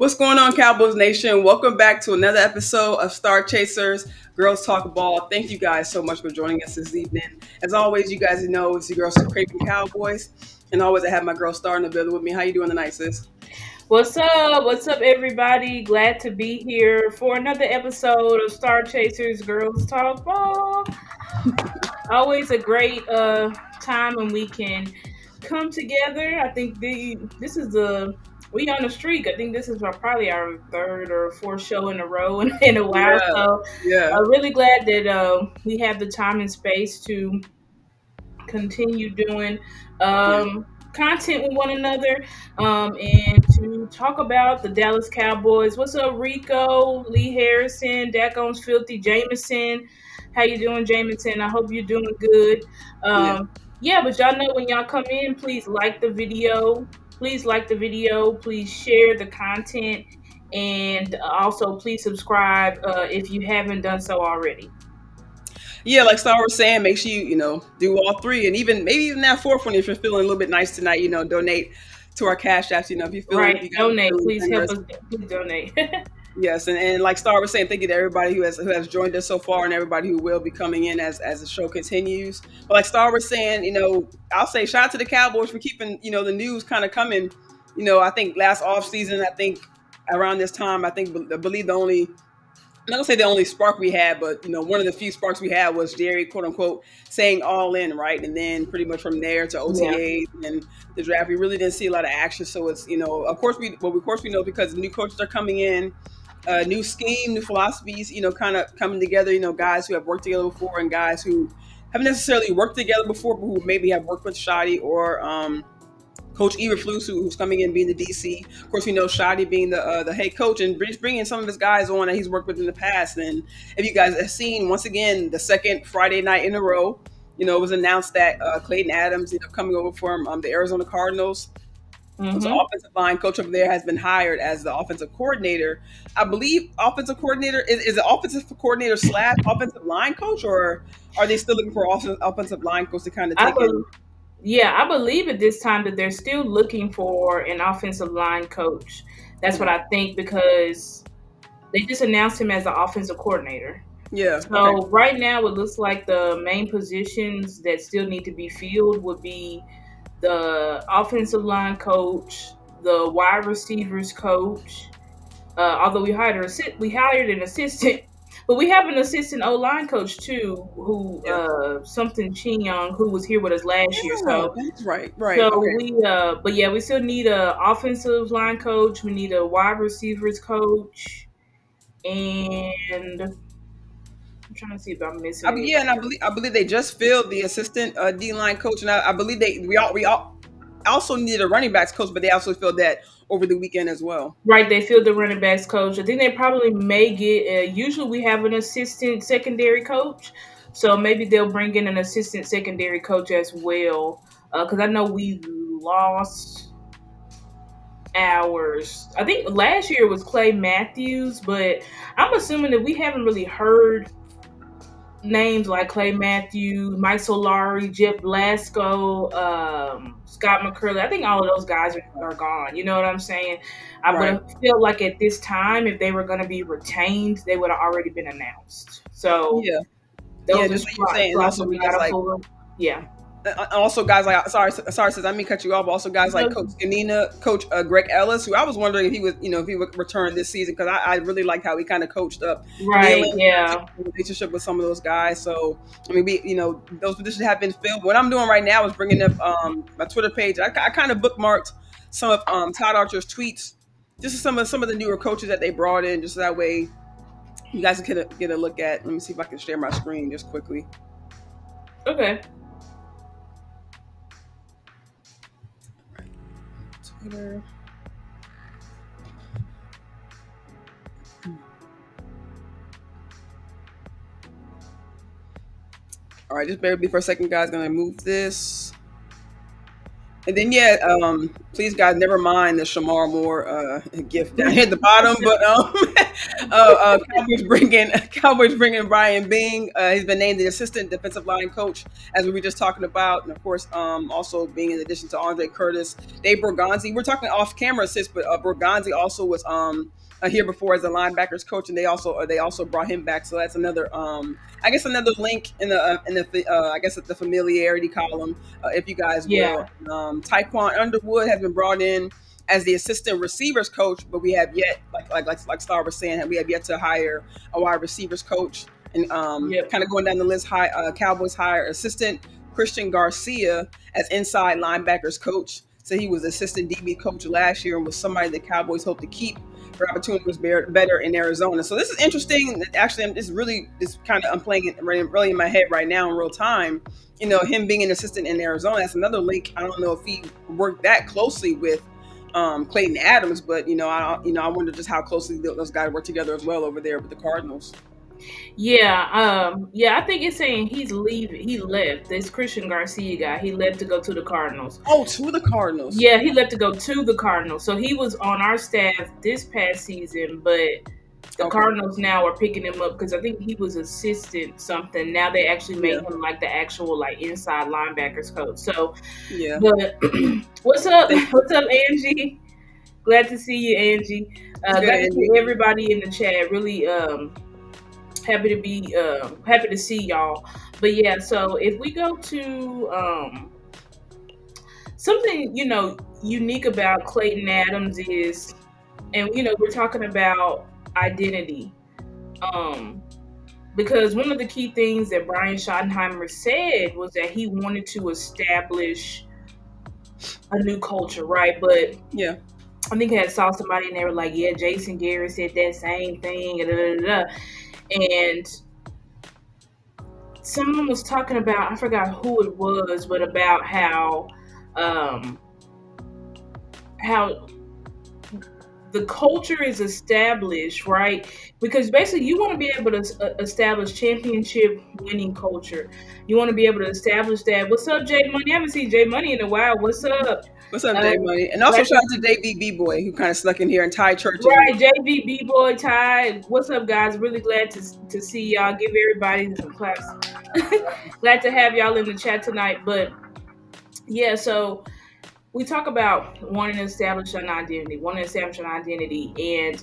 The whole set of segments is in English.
What's going on, Cowboys Nation? Welcome back to another episode of StarChasers Girls Talk Ball. Thank you guys so much for joining us this evening. As always, you guys know it's your girl Craven Cowboys, and always I have my girl Star in the building with me. How you doing tonight, sis? What's up? What's up, everybody? Glad to be here for another episode of StarChasers Girls Talk Ball. Always a great time when we can come together. I think this is we on the streak. I think this is probably our third or fourth show in a row in a while. Yeah, So yeah. I'm really glad that we have the time and space to continue doing content with one another and to talk about the Dallas Cowboys. What's up, Rico, Lee Harrison, Dacon's Filthy, Jameson? How you doing, Jameson? I hope you're doing good. Yeah. Yeah, but y'all know when y'all come in, please like the video. Please like the video. Please share the content. And also, please subscribe if you haven't done so already. Yeah, like Star was saying, make sure you do all three, and maybe even that fourth one if you're feeling a little bit nice tonight. Donate to our cash apps. If you're feeling Right, donate. Please help us. Please donate. Yes, and like Star was saying, thank you to everybody who has joined us so far, and everybody who will be coming in as the show continues. But like Star was saying, I'll say shout out to the Cowboys for keeping the news kind of coming. I think last off season, I think around this time, I believe the only, I'm not gonna say the only spark we had, but one of the few sparks we had was Jerry, quote unquote, saying all in, right, and then pretty much from there to OTAs and the draft, we really didn't see a lot of action. So it's of course we know because new coaches are coming in, new scheme, new philosophies, kind of coming together. Guys who have worked together before and guys who haven't necessarily worked together before, but who maybe have worked with Shadi or Coach Eberflus, who's coming in being the DC. Of course, we know Shadi being the head coach and bringing some of his guys on that he's worked with in the past. And if you guys have seen, once again, the second Friday night in a row, it was announced that Clayton Adams, coming over from the Arizona Cardinals. Mm-hmm. So offensive line coach over there has been hired as the offensive coordinator. I believe offensive coordinator is it offensive coordinator / offensive line coach, or are they still looking for offensive line coach to kind of take in? Yeah, I believe at this time that they're still looking for an offensive line coach. That's what I think, because they just announced him as the offensive coordinator. Yeah. So right now it looks like the main positions that still need to be filled would be the offensive line coach, the wide receivers coach. Although we hired an assistant. But we have an assistant O-line coach too, who something Chin Young, who was here with us last year. So that's right. So we still need a offensive line coach. We need a wide receivers coach, and I'm trying to see if I'm missing. And I believe they just filled the assistant D-line coach, and I believe we all also needed a running backs coach, but they also filled that over the weekend as well. Right, they filled the running backs coach. I think they probably may get. Usually, we have an assistant secondary coach, so maybe they'll bring in an assistant secondary coach as well. Because I know we lost ours. I think last year was Clay Matthews, but I'm assuming that we haven't really heard names like Clay Matthews, Mike Solari, Jeff Blasco, Scott McCurley. I think all of those guys are gone. You know what I'm saying? I would have felt like at this time, if they were going to be retained, they would have already been announced. So those just what you're saying. Also, we got also guys like sorry, since I mean cut you off. But also guys like Coach Ganina, Coach Greg Ellis, who I was wondering if he would return this season, because I really liked how he kind of coached up. Relationship with some of those guys. So I mean, those positions have been filled. What I'm doing right now is bringing up my Twitter page. I kind of bookmarked some of Todd Archer's tweets, just some of the newer coaches that they brought in, just so that way you guys can get a look at. Let me see if I can share my screen just quickly. Okay. Twitter. All right, just bear with me for a second, guys. Gonna move this. And then please guys, never mind the Shamar Moore gift down here at the bottom. But Cowboys bringing Brian Bing. He's been named the assistant defensive line coach, as we were just talking about, and of course, also being in addition to Andre Curtis, Dave Borgonzi. We're talking off camera assists, but Borgonzi also was here before as a linebackers coach, and they also brought him back. So that's another I guess another link in the I guess the familiarity column, if you guys Yeah. will. Tyquan Underwood has been brought in as the assistant receivers coach, but we have yet, like Star was saying, we have yet to hire a wide receivers coach. And Yep. kind of going down the list, Cowboys hire assistant Christian Garcia as inside linebackers coach. So he was assistant DB coach last year and was somebody the Cowboys hope to keep. Their opportunity was better in Arizona. So this is interesting. Actually, I'm playing it really in my head right now in real time. Him being an assistant in Arizona, that's another link. I don't know if he worked that closely with Clayton Adams, but I wonder just how closely those guys work together as well over there with the Cardinals. Yeah, I think it's saying he's leaving. He left. This Christian Garcia guy, he left to go to the Cardinals. Oh, to the Cardinals. Yeah, he left to go to the Cardinals. So he was on our staff this past season, but the Okay. Cardinals now are picking him up because I think he was assistant something. Now they actually made him like the actual like inside linebackers coach. So, Yeah. but what's up? What's up, Angie? Glad to see you, Angie. Good, Glad to see Angie. everybody in the chat. Really happy to see y'all. But yeah, so if we go to something unique about Clayton Adams is, and we're talking about identity, because one of the key things that Brian Schottenheimer said was that he wanted to establish a new culture, right? But Yeah. I think I saw somebody and they were like, yeah, Jason Garrett said that same thing, and someone was talking about, I forgot who it was, but about how the culture is established, right? Because basically you want to be able to establish championship winning culture. You want to be able to establish that. What's up, Jay Money? I haven't seen Jay Money in a while. What's up? What's up, Dave Money? And also shout out to Dave B Boy, who kind of snuck in here, and Ty Church. Right, JV B Boy Ty. What's up, guys? Really glad to see y'all. Give everybody some claps. Glad to have y'all in the chat tonight. But yeah, so we talk about wanting to establish an identity, and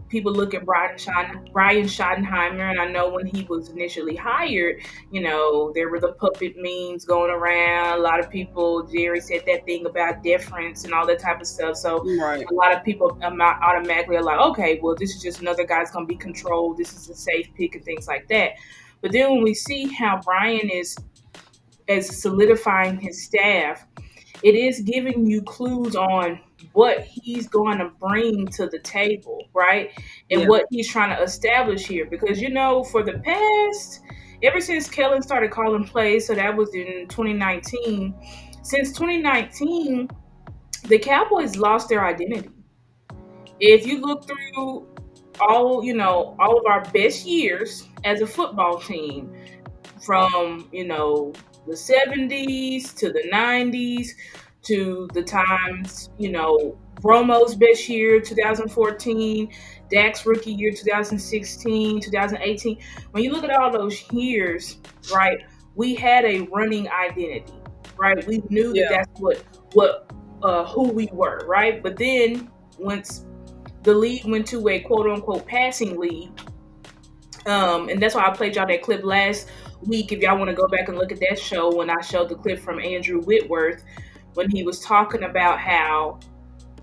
people look at Brian Schottenheimer, and I know when he was initially hired, there were the puppet memes going around. A lot of people, Jerry said that thing about deference and all that type of stuff. So Right. a lot of people automatically are like, okay, well, this is just another guy's going to be controlled. This is a safe pick and things like that. But then when we see how Brian is solidifying his staff, it is giving you clues on what he's going to bring to the table, right? And what he's trying to establish here. Because, for the past, ever since Kellen started calling plays, so that was in 2019, since 2019, the Cowboys lost their identity. If you look through all of our best years as a football team, from the 70s to the 90s to the times Romo's best year 2014, Dak's rookie year 2016, 2018. When you look at all those years, right, we had a running identity, right? We knew that that's what who we were, right? But then once the league went to a quote unquote passing league, and that's why I played y'all that clip last week. If y'all want to go back and look at that show, when I showed the clip from Andrew Whitworth, when he was talking about how,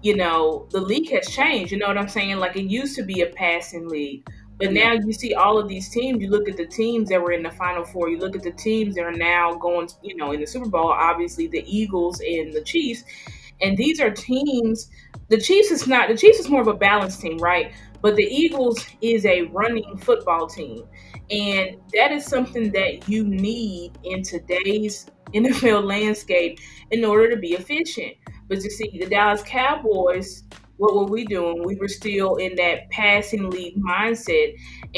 the league has changed. You know what I'm saying? Like, it used to be a passing league, but now you see all of these teams. You look at the teams that were in the Final Four. You look at the teams that are now going, in the Super Bowl, obviously the Eagles and the Chiefs. And these are teams, the Chiefs is more of a balanced team, right? But the Eagles is a running football team. And that is something that you need in today's NFL landscape in order to be efficient. But you see, the Dallas Cowboys, what were we doing? We were still in that passing league mindset.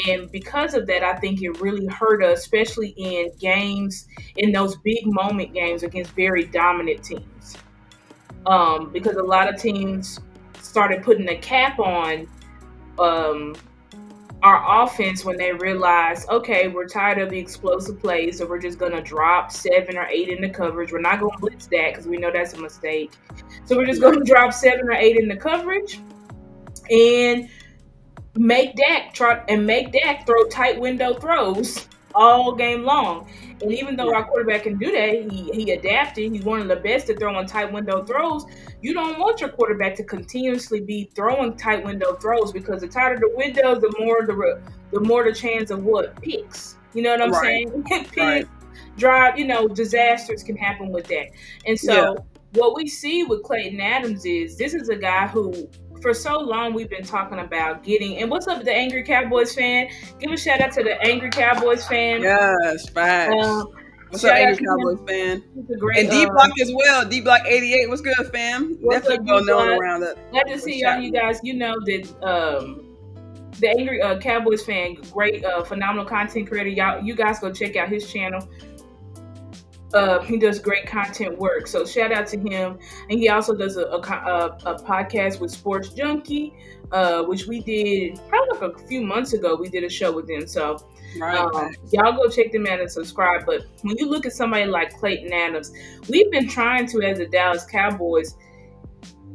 And because of that, I think it really hurt us, especially in games, in those big moment games against very dominant teams. Because a lot of teams started putting a cap on our offense when they realize, okay, we're tired of the explosive plays, so we're just going to drop 7 or 8 in the coverage. We're not going to blitz that because we know that's a mistake. So we're just going to drop 7 or 8 in the coverage and make Dak throw tight window throws all game long. And even though our quarterback can do that, he adapted. He's one of the best to throw on tight window throws. You don't want your quarterback to continuously be throwing tight window throws because the tighter the windows, the more the chance of what picks. You know what I'm saying? Picks, drive. Disasters can happen with that. And so what we see with Clayton Adams is this is a guy who, for so long, we've been talking about getting. And what's up, the Angry Cowboys fan? Give a shout out to the Angry Cowboys fan. Yes, facts. What's up, Angry Cowboys fan? And D Block as well. D Block 88. What's good, fam? Definitely well known around it. Glad to see y'all, you guys. You know that the Angry Cowboys fan, great, phenomenal content creator. You guys go check out his channel. He does great content work, so shout out to him. And he also does a podcast with Sports Junkie, which we did probably like a few months ago. We did a show with them, so y'all go check them out and subscribe. But when you look at somebody like Clayton Adams, we've been trying to, as the Dallas Cowboys,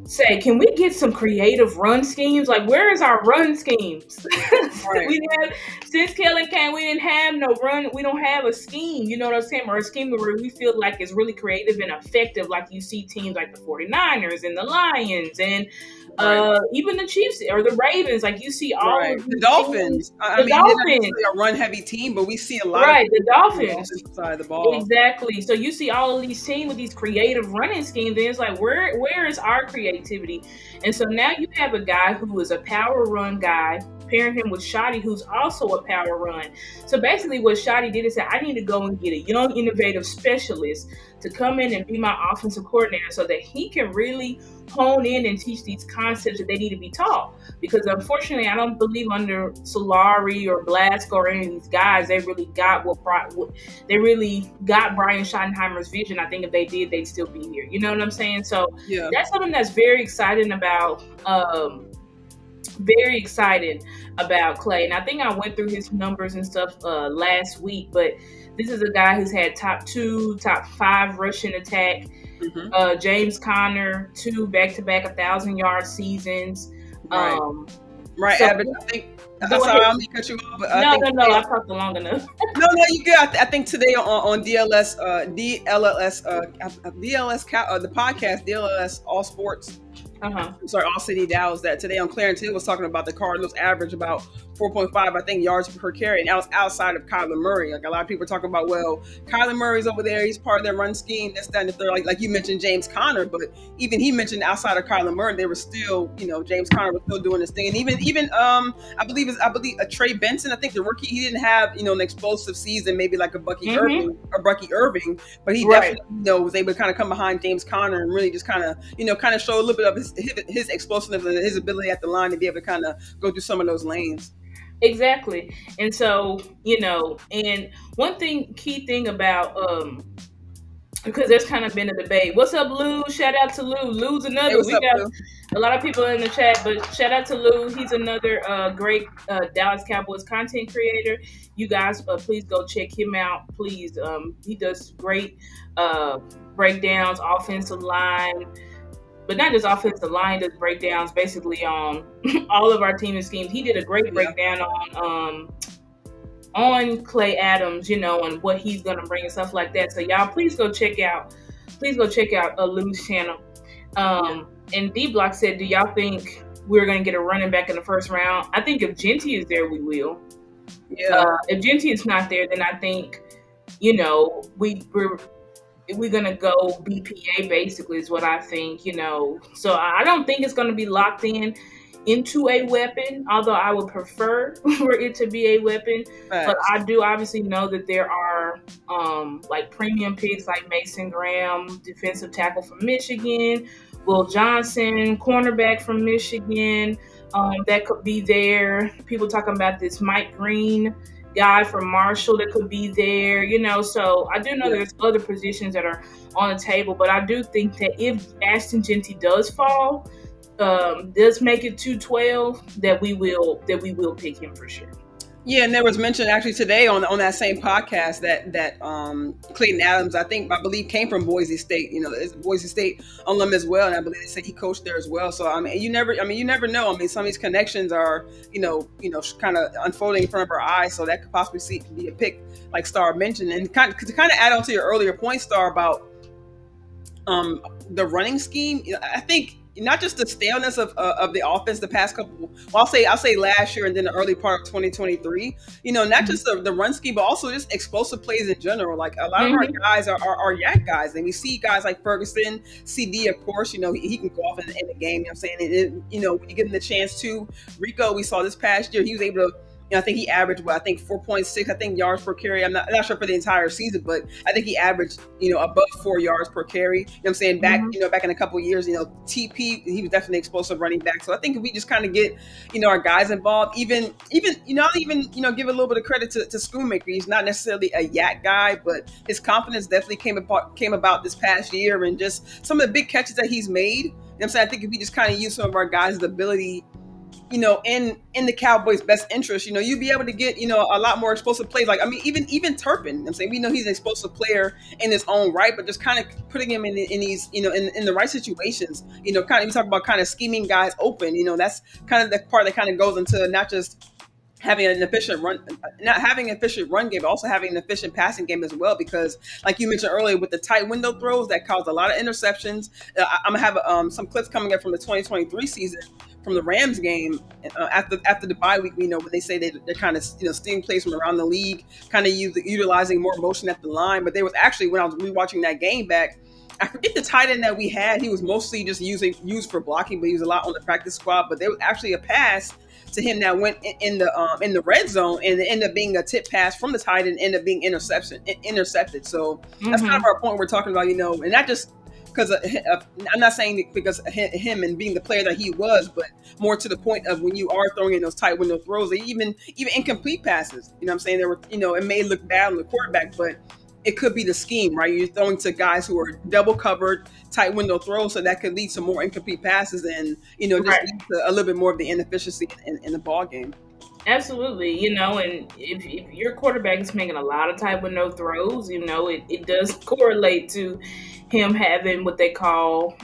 say, can we get some creative run schemes? Like, where is our run schemes? Since Kellen came, we didn't have no run. We don't have a scheme, you know what I'm saying? Or a scheme where we feel like it's really creative and effective, like you see teams like the 49ers and the Lions and even the Chiefs or the Ravens. Like, you see all of the Dolphins. I mean, they're not really a run-heavy team, but we see a lot of the Dolphins side of the ball. Exactly. So you see all of these teams with these creative running schemes, and it's like, where is our creativity? And so now you have a guy who is a power run guy, pairing him with Shoddy, who's also a power run. So basically what Shoddy did is say, I need to go and get a young, innovative specialist to come in and be my offensive coordinator so that he can really hone in and teach these concepts that they need to be taught. Because unfortunately, I don't believe under Solari or Blasco or any of these guys, they really got Brian Schottenheimer's vision. I think if they did, they'd still be here. You know what I'm saying? So that's something that's very exciting about Clay. And I think I went through his numbers and stuff last week, but this is a guy who's had top 5 rushing attack. Mm-hmm. James Conner, 2 back-to-back 1,000-yard seasons. Average. I think. Sorry, I'm gonna cut you off. But no. I talked long enough. No, you good. I think today on DLS, the podcast DLS All Sports. All City Dallas. That today on Clarence Hill was talking about the Cardinals average about 4.5, I think, yards per carry, and that was outside of Kyler Murray. Like a lot of people are talking about, well, Kyler Murray's over there, he's part of their run scheme. That's that. And if they're like you mentioned James Conner, but even he mentioned outside of Kyler Murray, they were still, James Conner was still doing this thing. And even I believe a Trey Benson, I think the rookie, he didn't have an explosive season, maybe like a Bucky Irving, but he definitely was able to kind of come behind James Conner and really just kind of show a little bit of his explosiveness and his ability at the line to be able to kind of go through some of those lanes. Exactly. And so, and one key thing about, because there's kind of been a debate. What's up, Lou? Shout out to Lou. Lou's another. We got a lot of people in the chat, but shout out to Lou. He's another great Dallas Cowboys content creator. You guys, please go check him out. Please. He does great breakdowns, offensive line. But not just offensive line, does breakdowns basically on all of our team and schemes. He did a great breakdown on Clay Adams, and what he's gonna bring and stuff like that. So y'all, please go check out Lou's channel. And D Block said, do y'all think we're gonna get a running back in the first round? I think if Genty is there, we will. If Genty is not there, then I think we're going to go BPA, basically, is what I think, So I don't think it's going to be locked into a weapon, although I would prefer for it to be a weapon. But I do obviously know that there are premium picks like Mason Graham, defensive tackle from Michigan, Will Johnson, cornerback from Michigan, that could be there. People talking about this Mike Green guy from Marshall that could be there, so I do know there's other positions that are on the table, but I do think that if Ashton Genty does fall, does make it to 12, that we will pick him for sure. Yeah, and there was mention actually today on that same podcast that Clayton Adams, I believe, came from Boise State. Is Boise State alum as well, and I believe they said he coached there as well. So you never know. I mean, some of these connections are kind of unfolding in front of our eyes. So that could possibly be a pick, like Star mentioned, and to kind of add on to your earlier point, Star, about the running scheme. I think not just the staleness of the offense the past couple. Well, I'll say last year and then the early part of 2023. Not just the run scheme, but also just explosive plays in general. Like a lot of our guys are yak guys, and we see guys like Ferguson, CD, of course. He can go off in the game. I'm saying, when you give him the chance to. Rico, we saw this past year, he was able to. I think he averaged 4.6 yards per carry. I'm not sure for the entire season, but I think he averaged above 4 yards per carry. You know what I'm saying? Back back in a couple of years, TP, he was definitely explosive running back. So I think if we just kind of get our guys involved, even I'll even give a little bit of credit to Schoonmaker. He's not necessarily a yak guy, but his confidence definitely came about this past year, and just some of the big catches that he's made. You know what I'm saying? I think if we just kind of use some of our guys' ability, in the Cowboys' best interest, you'd be able to get, a lot more explosive plays. Like, I mean, even Turpin, I'm saying, we know he's an explosive player in his own right, but just kind of putting him in these, in the right situations, kind of, we talk about kind of scheming guys open, that's kind of the part that kind of goes into not just having an efficient run, not having an efficient run game, but also having an efficient passing game as well. Because, like you mentioned earlier, with the tight window throws that caused a lot of interceptions. I'm gonna have some clips coming up from the 2023 season from the Rams game after the bye week. When they say they're kind of stealing plays from around the league, kind of utilizing more motion at the line. But there was actually, when I was rewatching that game back, I forget the tight end that we had. He was mostly just used for blocking, but he was a lot on the practice squad. But there was actually a pass to him that went in the red zone, and it ended up being a tip pass from the tight end, ended up being intercepted. So that's kind of our point we're talking about, and not just because I'm not saying it because of him and being the player that he was, but more to the point of when you are throwing in those tight window throws, even incomplete passes. I'm saying there were, it may look bad on the quarterback, but it could be the scheme, right? You're throwing to guys who are double covered, tight window throws, so that could lead to more incomplete passes and, just lead to a little bit more of the inefficiency in the ball game. Absolutely, and if your quarterback is making a lot of tight window throws, it does correlate to him having what they call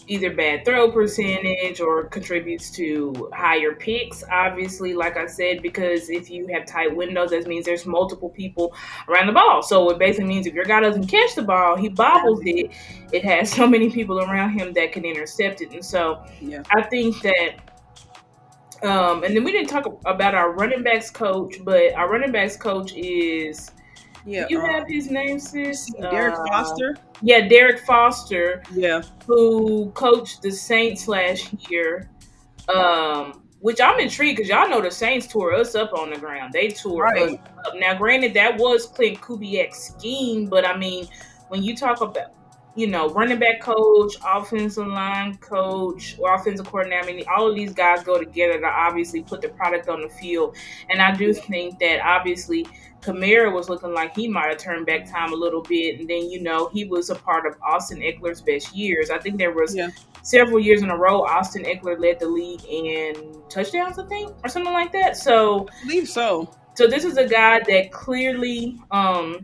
either bad throw percentage or contributes to higher picks, obviously, like I said, because if you have tight windows, that means there's multiple people around the ball. So it basically means if your guy doesn't catch the ball, he bobbles it, it has so many people around him that can intercept it. And so I think that and then we didn't talk about our running backs coach, but our running backs coach is do you have his name, sis? Derek Foster. Yeah, Derek Foster. Yeah. Who coached the Saints last year. Which I'm intrigued because y'all know the Saints tore us up on the ground. They tore us up. Now, granted, that was Clint Kubiak's scheme, but I mean, when you talk about running back coach, offensive line coach, or offensive coordinator, I mean, all of these guys go together to obviously put the product on the field. And I do think that obviously Kamara was looking like he might have turned back time a little bit. And then, he was a part of Austin Eckler's best years. I think there was several years in a row, Austin Eckler led the league in touchdowns, I think, or something like that. So I believe so. So this is a guy that clearly, I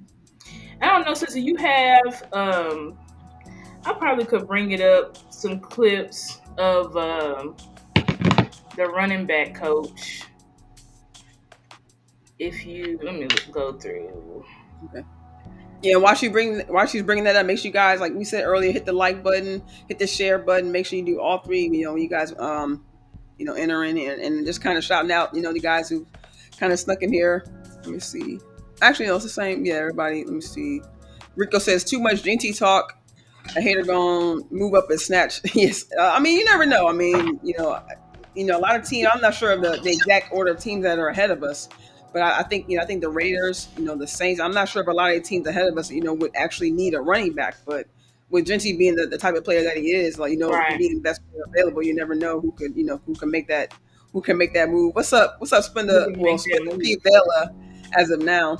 don't know, sister, you have, I probably could bring it up, some clips of the running back coach. Let me go through. Okay. Yeah, while she's bringing that up, make sure you guys, like we said earlier, hit the like button, hit the share button. Make sure you do all three. You guys, entering and just kind of shouting out, the guys who kind of snuck in here. Let me see. Actually, no, it's the same. Yeah, everybody. Let me see. Rico says too much GT talk. A hater gonna move up and snatch. Yes, I mean, you never know. I mean, a lot of teams. I'm not sure of the exact order of teams that are ahead of us. But I think the Raiders, the Saints. I'm not sure if a lot of the teams ahead of us, would actually need a running back. But with Genty being the type of player that he is, like being the best player available, you never know who can make that move. What's up, Spender? Well, Spender P. Vela as of now.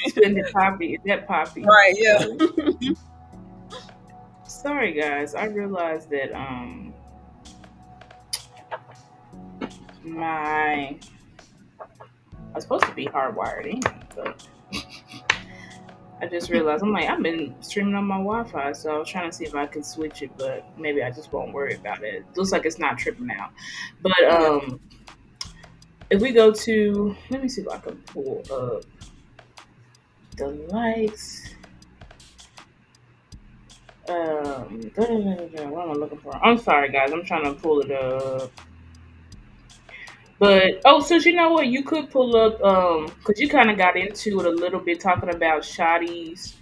Spender Poppy, is that Poppy? Right. Yeah. Sorry, guys. I realized that my I was supposed to be hardwired in, but I just realized I'm like I've been streaming on my Wi-Fi, so I was trying to see if I could switch it, but maybe I just won't worry about it. It looks like it's not tripping out. But Yeah. if we go to, let me see if I can pull up the likes. What am I looking for? I'm sorry, guys. I'm trying to pull it up. But oh, so you know what? You could pull up because you kind of got into it a little bit talking about Shotty's.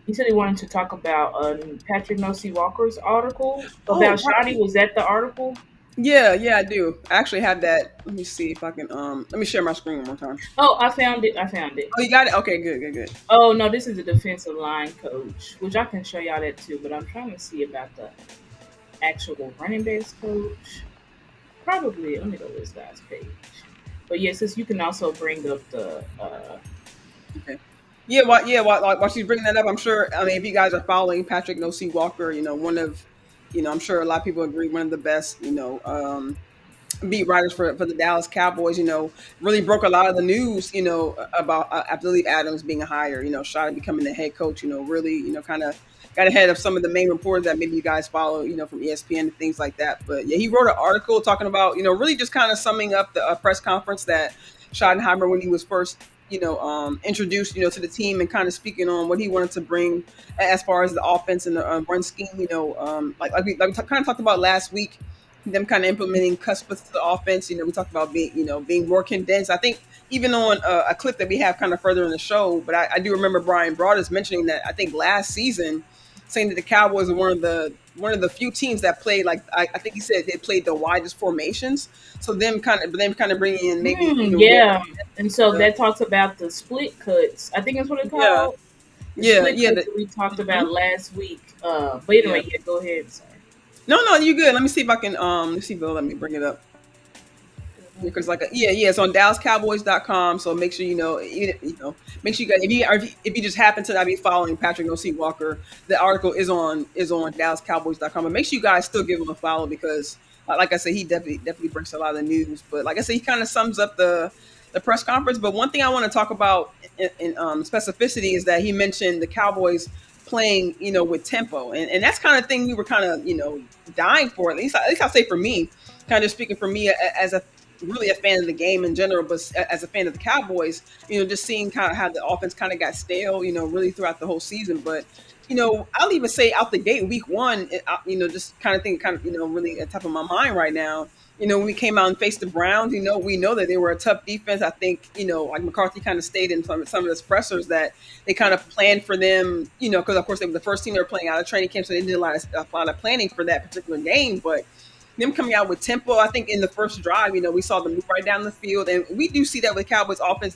He said he wanted to talk about Patrick Nosey Walker's article Oh, about Shotty. Was that the article? yeah, yeah, I do. I actually have that. Let me see if I can. Let me share my screen one more time. Oh, I found it. I found it. Oh, you got it. Okay, good, good, good. Oh no, this is a defensive line coach, which I can show y'all that too. But I'm trying to see about the actual running backs coach. Probably, let me go to this guy's page. But yes, you can also bring up the. Okay. Yeah, yeah, while she's bringing that up, I'm sure. I mean, if you guys are following Patrick No C Walker, one of, I'm sure a lot of people agree one of the best, beat writers for the Dallas Cowboys, really broke a lot of the news, about I believe Adams being a hire, Shot becoming the head coach, really, kind of got ahead of some of the main reporters that maybe you guys follow, from ESPN and things like that. But yeah, he wrote an article talking about, really just kind of summing up the press conference that Schottenheimer when he was first, introduced, to the team and kind of speaking on what he wanted to bring as far as the offense and the run scheme, like we kind of talked about last week, them kind of implementing cuspers to the offense. We talked about being more condensed. I think even on a clip that we have kind of further in the show, but I do remember Brian Broaddus mentioning that I think last season, saying that the Cowboys are one of the few teams that played like I think he said they played the widest formations. So them kind of bringing in maybe more. Yeah, and so The, that talks about the split cuts. I think that's what it's yeah, called. The yeah, split yeah, cuts that we talked mhm, about last week. But yeah. anyway, yeah, go ahead. Sorry. No, no, you good. Let me see if I can. Let's see, Bill. Let me bring it up. Because yeah, it's on DallasCowboys.com. So make sure make sure you guys if you just happen to not be following Patrick O.C. Walker, the article is on DallasCowboys.com. But make sure you guys still give him a follow because, like I said, he definitely brings a lot of the news. But like I said, he kind of sums up the press conference. But one thing I want to talk about in specificity is that he mentioned the Cowboys playing, with tempo, and that's kind of thing we were kind of dying for. At least I'll say for me, kind of speaking for me as a really a fan of the game in general, but as a fan of the Cowboys, just seeing kind of how the offense kind of got stale, really throughout the whole season. But I'll even say out the gate, week one, just kind of think, really at the top of my mind right now. When we came out and faced the Browns, we know that they were a tough defense. I think, like McCarthy kind of stated in some of his pressers that they kind of planned for them, because of course they were the first team they were playing out of training camp, so they did a lot of planning for that particular game. But them coming out with tempo, I think in the first drive, we saw them move right down the field, and we do see that with Cowboys offense.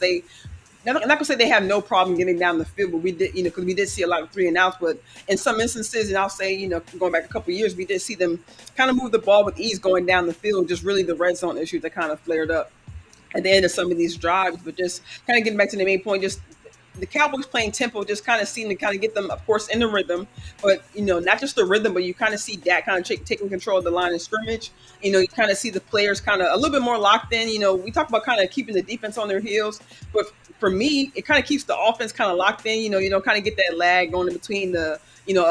I'm not gonna say they have no problem getting down the field, but we did, because we did see a lot of 3 and outs. But in some instances, and I'll say, going back a couple of years, we did see them kind of move the ball with ease going down the field. Just really the red zone issues that kind of flared up at the end of some of these drives. But just kind of getting back to the main point, just the Cowboys playing tempo just kind of seemed to kind of get them, of course, in the rhythm. But not just the rhythm, but you kind of see Dak kind of taking control of the line of scrimmage. You kind of see the players kind of a little bit more locked in. We talk about kind of keeping the defense on their heels, but for me, it kind of keeps the offense kind of locked in. You don't kind of get that lag going in between a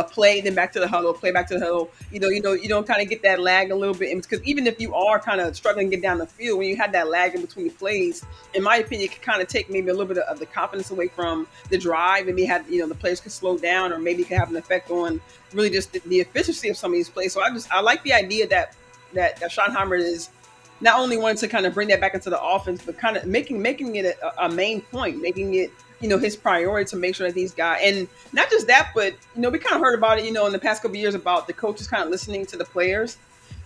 play, then back to the huddle, play back to the huddle. You don't kind of get that lag a little bit, because even if you are kind of struggling to get down the field, when you have that lag in between plays, in my opinion, it can kind of take maybe a little bit of the confidence away from the drive. Maybe have the players could slow down, or maybe it could have an effect on really just the efficiency of some of these plays. So I like the idea that Schottenheimer is not only wanting to kind of bring that back into the offense, but kind of making it a main point, making it his priority to make sure that these guys, and not just that, but we kind of heard about it in the past couple of years about the coaches kind of listening to the players,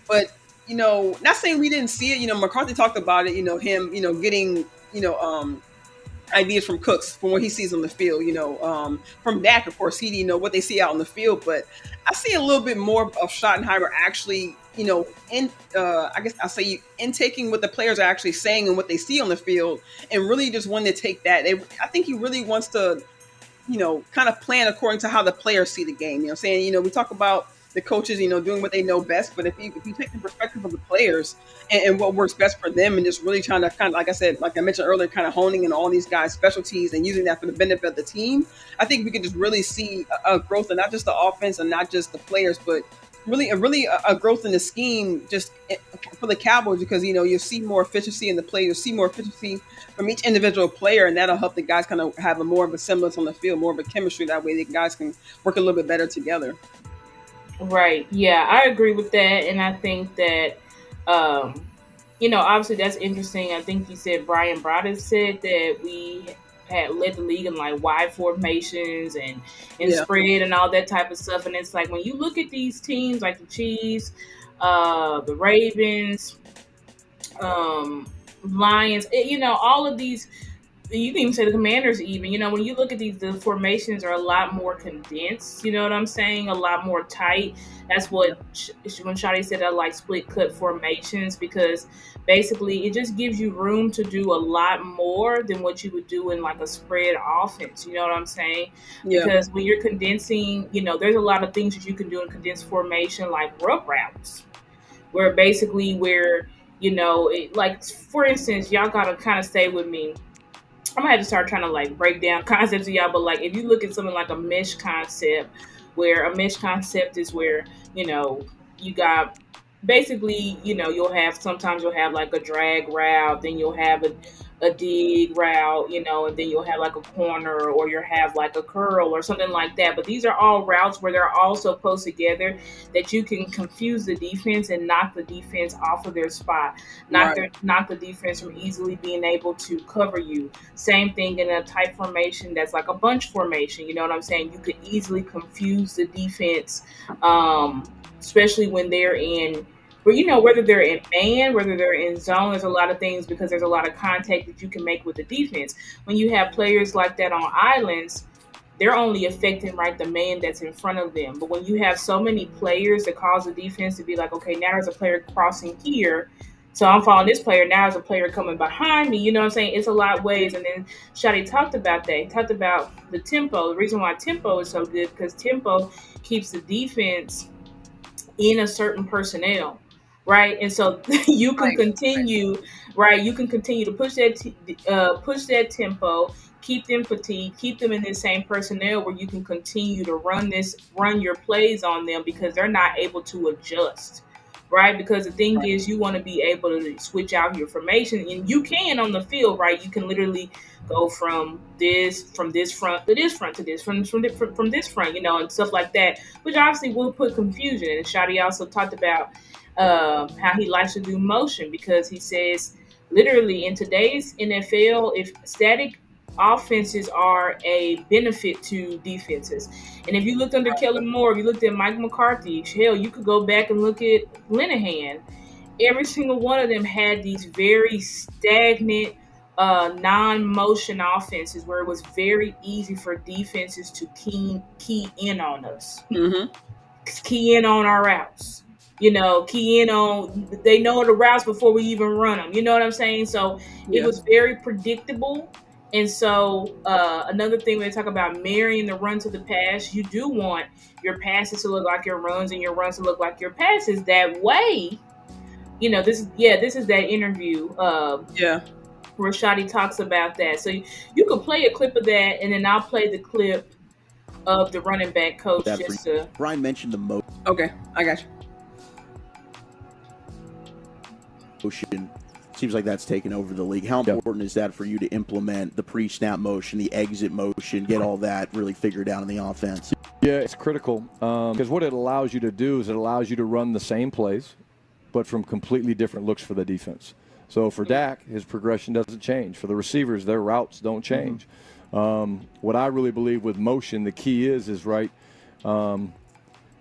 but not saying we didn't see it. McCarthy talked about it. Him getting ideas from Cooks from what he sees on the field. From Dak, of course, he what they see out on the field, but I see a little bit more of Schottenheimer actually, in I guess I'll say intaking what the players are actually saying and what they see on the field, and really just wanting to take that. I think he really wants to kind of plan according to how the players see the game. Saying, we talk about the coaches, doing what they know best, but if you take the perspective of the players and what works best for them, and just really trying to kind of, like I said, like I mentioned earlier, kind of honing in all these guys' specialties and using that for the benefit of the team, I think we could just really see a growth in not just the offense and not just the players, but really a growth in the scheme just for the Cowboys, because you'll see more efficiency in the play, you'll see more efficiency from each individual player, and that'll help the guys kind of have a more of a semblance on the field, more of a chemistry. That way the guys can work a little bit better together. Right. Yeah, I agree with that, and I think that, obviously that's interesting. I think you said Brian Broaddus said that we had led the league in like wide formations and Yeah. spread and all that type of stuff. And it's like when you look at these teams like the Chiefs, the Ravens, Lions, all of these. You can even say the Commanders. Even when you look at these, the formations are a lot more condensed. You know what I'm saying? A lot more tight. That's what when Shadi said I like split cut formations, because basically it just gives you room to do a lot more than what you would do in like a spread offense. You know what I'm saying? Yeah. Because when you're condensing, there's a lot of things that you can do in condensed formation, like rub routes, where basically like for instance, y'all gotta kind of stay with me. I'm gonna have to start trying to like break down concepts to y'all, but like if you look at something like a mesh concept, where a mesh concept is where you got basically sometimes you'll have like a drag route, then you'll have a dig route, and then you'll have like a corner, or you'll have like a curl or something like that. But these are all routes where they're all so close together that you can confuse the defense and knock the defense off of their spot, knock the defense from easily being able to cover you. Same thing in a tight formation that's like a bunch formation. You know what I'm saying? You could easily confuse the defense, especially when they're in, whether they're in man, whether they're in zone. There's a lot of things, because there's a lot of contact that you can make with the defense. When you have players like that on islands, they're only affecting the man that's in front of them. But when you have so many players, that cause the defense to be like, okay, now there's a player crossing here, so I'm following this player. Now there's a player coming behind me. You know what I'm saying? It's a lot of ways. And then Shadi talked about that. He talked about the tempo. The reason why tempo is so good, because tempo keeps the defense in a certain personnel, right? And so you can continue, right? You can continue to push that tempo, keep them fatigued, keep them in the same personnel, where you can continue to run your plays on them, because they're not able to adjust. Right, because the thing is, you want to be able to switch out your formation, and you can on the field, right? You can literally go from this front to this front to this from this front, and stuff like that, which obviously will put confusion. And Shadi also talked about how he likes to do motion, because he says literally in today's NFL, if static offenses are a benefit to defenses. And if you looked under Kellen Moore, if you looked at Mike McCarthy, hell, you could go back and look at Linehan. Every single one of them had these very stagnant, non-motion offenses, where it was very easy for defenses to key in on us, key in on our routes. Key in on, they know the routes before we even run them. You know what I'm saying? So it was very predictable. And so another thing, when they talk about marrying the run to the pass, you do want your passes to look like your runs and your runs to look like your passes. That way, this is that interview where Shadi talks about that. So you can play a clip of that, and then I'll play the clip of the running back coach. Brian mentioned the motion. Okay, I got you. Motion. Seems like that's taken over the league. How important is that for you to implement the pre-snap motion, the exit motion, get all that really figured out in the offense? Yeah, it's critical, because what it allows you to do is it allows you to run the same plays, but from completely different looks for the defense. So for Dak, his progression doesn't change. For the receivers, their routes don't change. What I really believe with motion, the key is right,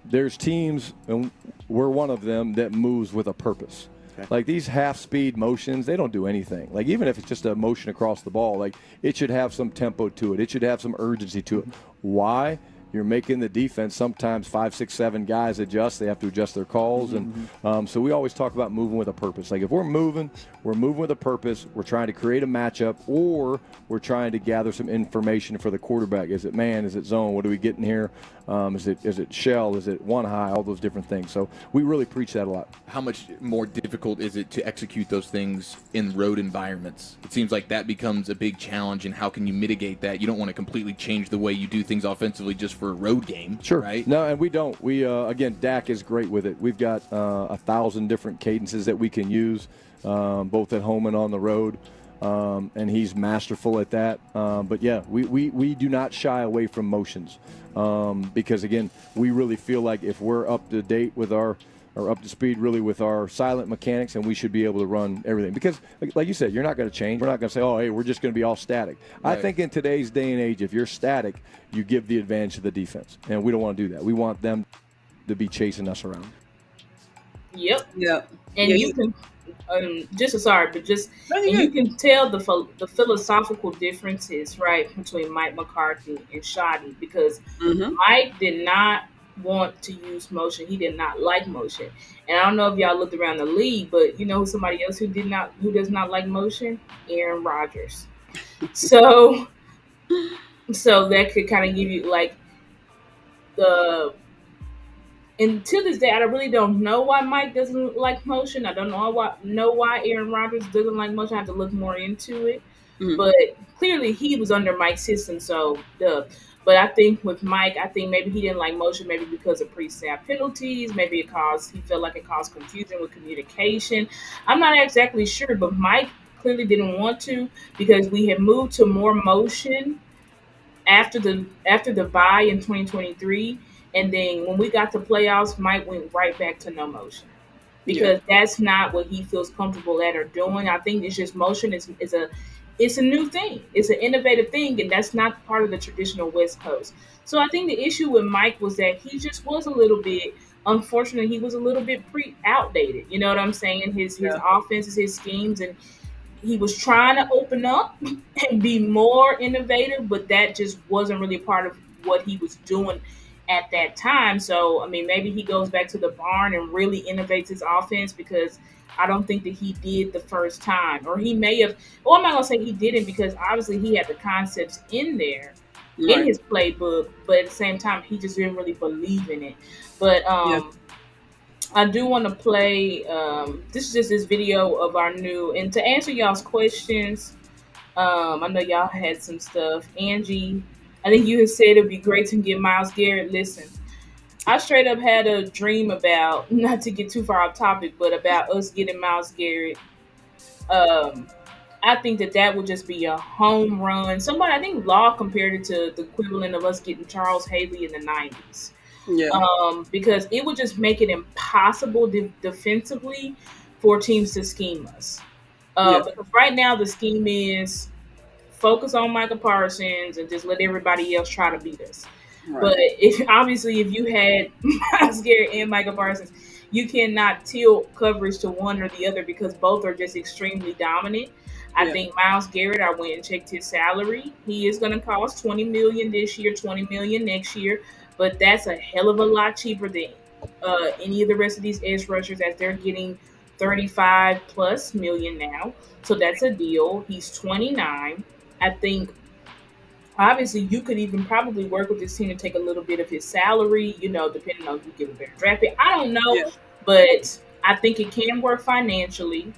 there's teams, and we're one of them, that moves with a purpose. Okay. Like these half-speed motions, they don't do anything. Like even if it's just a motion across the ball, like it should have some tempo to it. It should have some urgency to it. Why? you're making the defense sometimes 5, 6, 7 guys adjust. They have to adjust their calls, and so we always talk about moving with a purpose. Like if we're moving with a purpose. We're trying to create a matchup, or we're trying to gather some information for the quarterback. Is it man? Is it zone? What are we getting here? Is it shell? Is it one high? All those different things. So we really preach that a lot. How much more difficult is it to execute those things in road environments? It seems like that becomes a big challenge, and how can you mitigate that? You don't want to completely change the way you do things offensively just for a road game, sure. Right? No, and we don't. We again, Dak is great with it. We've got 1,000 different cadences that we can use, both at home and on the road. And he's masterful at that. But yeah, we do not shy away from motions because again, we really feel like if we're up to date with or up to speed really with our silent mechanics, and we should be able to run everything. Because like you said, you're not going to change. We're not going to say, oh, hey, we're just going to be all static. Right. I think in today's day and age, if you're static, you give the advantage to the defense. And we don't want to do that. We want them to be chasing us around. Yep. Yep. And yeah, you can you can tell the philosophical differences, right, between Mike McCarthy and Shoddy, because Mike did not want to use motion. He did not like motion. And I don't know if y'all looked around the league, but you know somebody else who does not like motion? Aaron Rodgers. So that could kind of give you like and to this day, I really don't know why Mike doesn't like motion. I don't know why Aaron Rodgers doesn't like motion. I have to look more into it. But clearly he was under Mike's system, so But I think with Mike, maybe he didn't like motion, maybe because of pre-snap penalties. Maybe he felt like it caused confusion with communication. I'm not exactly sure, but Mike clearly didn't want to, because we had moved to more motion after the bye in 2023. And then when we got to playoffs, Mike went right back to no motion, because that's not what he feels comfortable at or doing. I think it's just motion is a new thing. It's an innovative thing, and that's not part of the traditional West Coast. So I think the issue with Mike was that he just was a little bit, unfortunately, he was a little bit outdated. You know what I'm saying? His offenses, his schemes, and he was trying to open up and be more innovative, but that just wasn't really part of what he was doing at that time. So, I mean, maybe he goes back to the barn and really innovates his offense, because I don't think that he did the first time. Or he may have, well, I'm not going to say he didn't, because obviously he had the concepts in there in his playbook, but at the same time, he just didn't really believe in it. But I do want to play, this is just this video of our new, and to answer y'all's questions, I know y'all had some stuff. Angie, I think you had said it'd be great to get Myles Garrett. Listen, I straight up had a dream about, not to get too far off topic, but about us getting Myles Garrett. I think that would just be a home run. I think Law compared it to the equivalent of us getting Charles Haley in the 90s. Yeah. Because it would just make it impossible defensively for teams to scheme us. Because right now the scheme is focus on Micah Parsons and just let everybody else try to beat us. Right. But if you had Myles Garrett and Micah Parsons, you cannot tilt coverage to one or the other, because both are just extremely dominant. I think Myles Garrett, I went and checked his salary. He is going to cost $20 million this year, $20 million next year, but that's a hell of a lot cheaper than any of the rest of these edge rushers, as they're getting $35+ million now. So that's a deal. He's 29. I think obviously you could even probably work with this team to take a little bit of his salary, depending on if you give a better draft pick. I don't know, but I think it can work financially.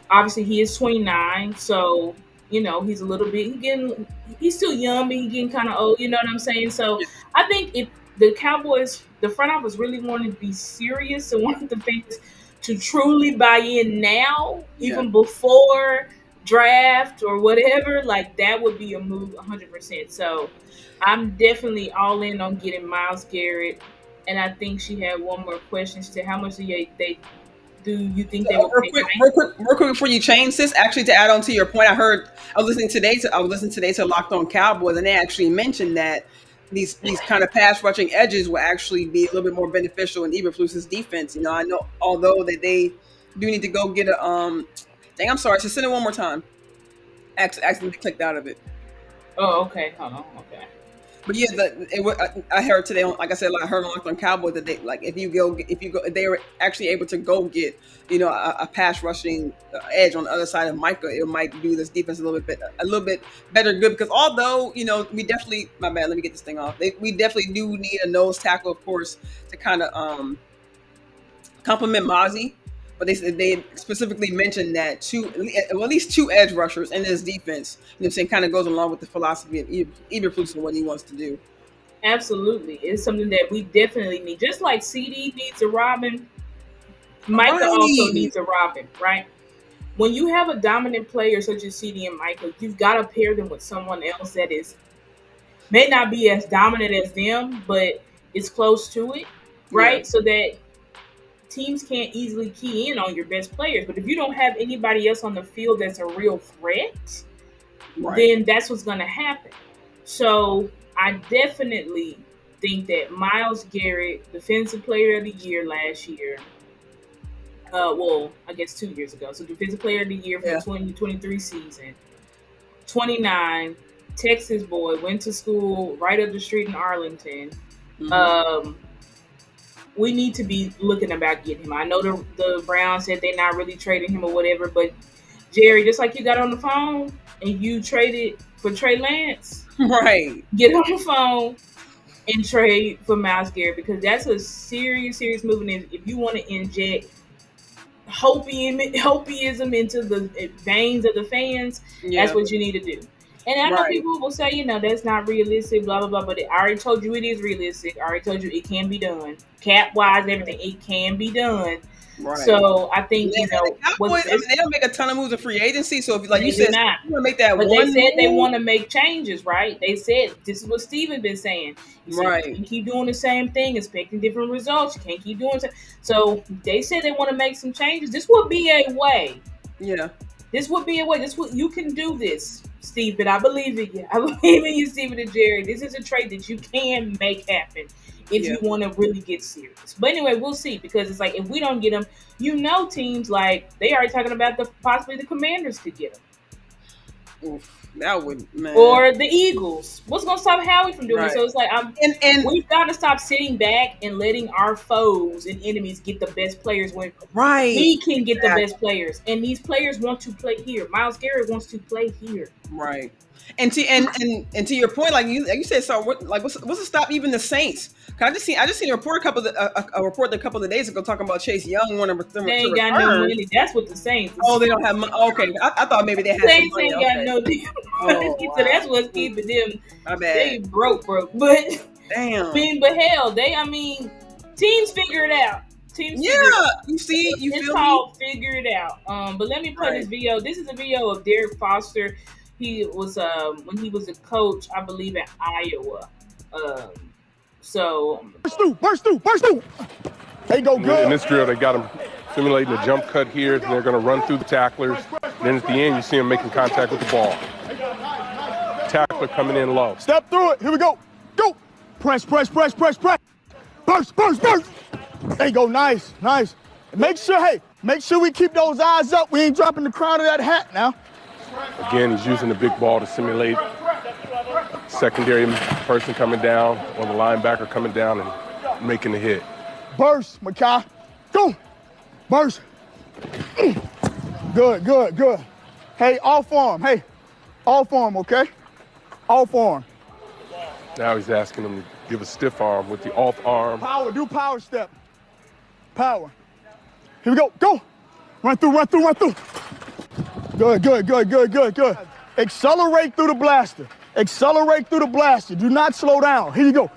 Obviously he is 29, so he's a little bit, he's still young, but he's getting kind of old, you know what I'm saying? So I think if the Cowboys, the front office really wanted to be serious and wanted the fans to truly buy in now, even before draft or whatever, like that would be a move 100%. So I'm definitely all in on getting Myles Garrett. And I think she had one more question. She said, how much do you think they will pay? Real quick before you change this, actually, to add on to your point, I was listening today to Locked On Cowboys, and they actually mentioned that these kind of pass rushing edges will actually be a little bit more beneficial in Eberflus's defense. I know, although that they do need to go get a dang, I'm sorry. So send it one more time. Accidentally clicked out of it. Oh, okay. Hold on. Okay. But yeah, I heard today, like I said, like I heard on Locked On Cowboys that they like if you go, they were actually able to go get a pass rushing edge on the other side of Micah, it might do this defense a little bit better good because although we definitely my bad, let me get this thing off. We definitely do need a nose tackle, of course, to kind of complement Mozzie. But they specifically mentioned that at least two edge rushers in this defense, saying kind of goes along with the philosophy of Eberflus and what he wants to do. Absolutely. It's something that we definitely need. Just like CD needs a Robin, Micah also needs a Robin, right? When you have a dominant player such as CD and Micah, you've got to pair them with someone else that may not be as dominant as them, but is close to it, right? Yeah. So that teams can't easily key in on your best players. But if you don't have anybody else on the field that's a real threat, then that's what's going to happen. So I definitely think that Myles Garrett, Defensive Player of the Year last year, I guess 2 years ago. So Defensive Player of the Year for the 2023 season, 29, Texas boy, went to school right up the street in Arlington. Mm-hmm. We need to be looking about getting him. I know the Browns said they're not really trading him or whatever, but Jerry, just like you got on the phone and you traded for Trey Lance, right? Get on the phone and trade for Myles Garrett because that's a serious move. And if you want to inject hopeism into the veins of the fans, that's what you need to do. And I know people will say, that's not realistic, blah, blah, blah. But I already told you it is realistic. I already told you it can be done. Cap-wise, everything, it can be done. Right. So I think, the Cowboys, they don't make a ton of moves in free agency. So if you said you want to make that but one they said they want to make changes, right? They said, this is what Steven been saying. He said, you can keep doing the same thing, expecting different results. You can't keep doing it. So they said they want to make some changes. This would be a way. Yeah. This would be a way. You can do this, Steven. I believe in you. I believe in you, Steven and Jerry. This is a trade that you can make happen if you want to really get serious. But anyway, we'll see because it's like if we don't get them, teams like they already talking about possibly the Commanders could get them. Oof, that would, man. Or the Eagles. What's going to stop Howie from doing it? So it's like we've got to stop sitting back and letting our foes and enemies get the best players when we can get the best players. And these players want to play here. Myles Garrett wants to play here. Right. And to your point, like you said, so what's to stop even the Saints? I just seen a report a report a couple of days ago talking about Chase Young, one of them. They ain't got no money. That's what the Saints. Oh, they don't have money. Okay, I thought maybe they had. Saints some money. Ain't got no deal. So that's what's keeping them. My bad. They broke, but damn. But hell, teams figure it out. You see, it's called figure it out. But let me play this video. This is a video of Derek Foster. He was when he was a coach, I believe, at Iowa. So burst through. They go good. In this drill, they got them simulating a jump cut here. They're going to run through the tacklers. Then at the end, you see them making contact with the ball. Tackler coming in low. Step through it. Here we go. Go. Press. Burst. There you go. Nice. Make sure we keep those eyes up. We ain't dropping the crown of that hat now. Again, he's using the big ball to simulate secondary person coming down or the linebacker coming down and making the hit. Burst, Makai. Go. Burst. Good. Hey, off arm, okay? Off arm. Now he's asking him to give a stiff arm with the off arm. Power, do power step. Power. Here we go. Go. Run through. Good. Accelerate through the blaster. Do not slow down. Here you go.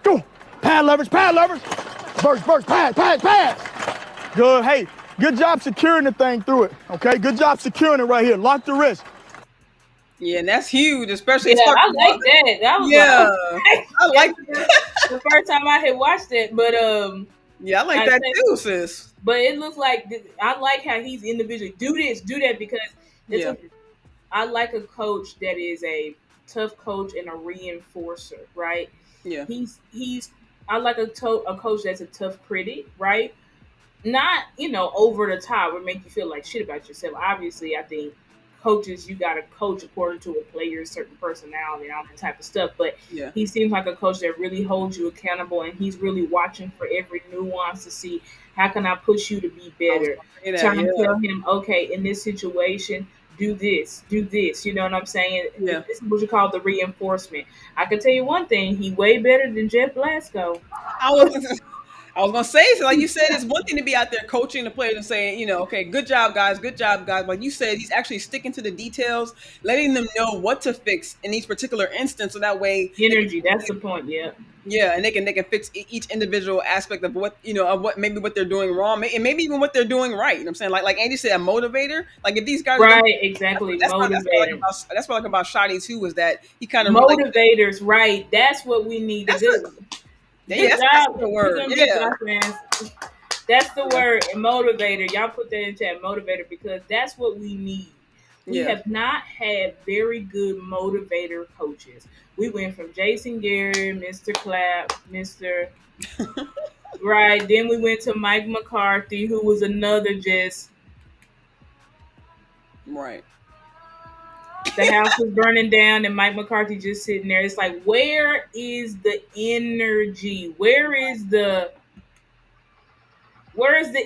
Go. Pad leverage. Burst. Pass. Good. Hey, good job securing the thing through it. Okay, good job securing it right here. Lock the wrist. Yeah, and that's huge, especially. Yeah, I like that. That was I like that. The first time I had watched it, but yeah, I like that too, sis. But it looks like I like how he's individually do that because I like a coach that is a tough coach and a reinforcer, right? Yeah. I like a coach that's a tough critic, right? Not, over the top or make you feel like shit about yourself. Obviously, I think coaches, you got to coach according to a player's certain personality and all that type of stuff. But Yeah. he seems like a coach that really holds you accountable, and he's really watching for every nuance to see how can I push you to be better. Trying to tell him, okay, in this situation, do this. You know what I'm saying? Yeah. This is what you call the reinforcement. I can tell you one thing: he way better than Jeff Blasco. I was gonna say, so like you said, it's one thing to be out there coaching the players and saying, you know, okay, good job, guys. Like you said, he's actually sticking to the details, letting them know what to fix in each particular instance, so that way energy. That's the point. Yeah. Yeah, and they can fix each individual aspect of what what they're doing wrong, and maybe even what they're doing right. You know what I'm saying? Like Andy said, a motivator. Like if these guys, right, exactly, that's what I like about Shotty too, is that he kind of motivators. Right, that's what we need to do. That's the word. Yeah. That's the word, motivator. Y'all put that in chat, motivator, because that's what we need. We have not had very good motivator coaches. We went from Jason Garrett, Mr. Clapp, Mr. Right. Then we went to Mike McCarthy, who was another just right. The house was burning down and Mike McCarthy just sitting there. It's like, where is the energy? Where is the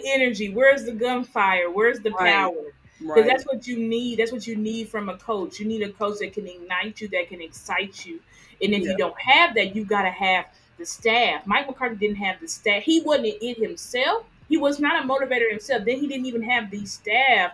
energy? Where's the gunfire? Where's the power? Because that's what you need. That's what you need from a coach. You need a coach that can ignite you, that can excite you. And if you don't have that, you got to have the staff. Mike McCarthy didn't have the staff. He wasn't it himself. He was not a motivator himself. Then he didn't even have the staff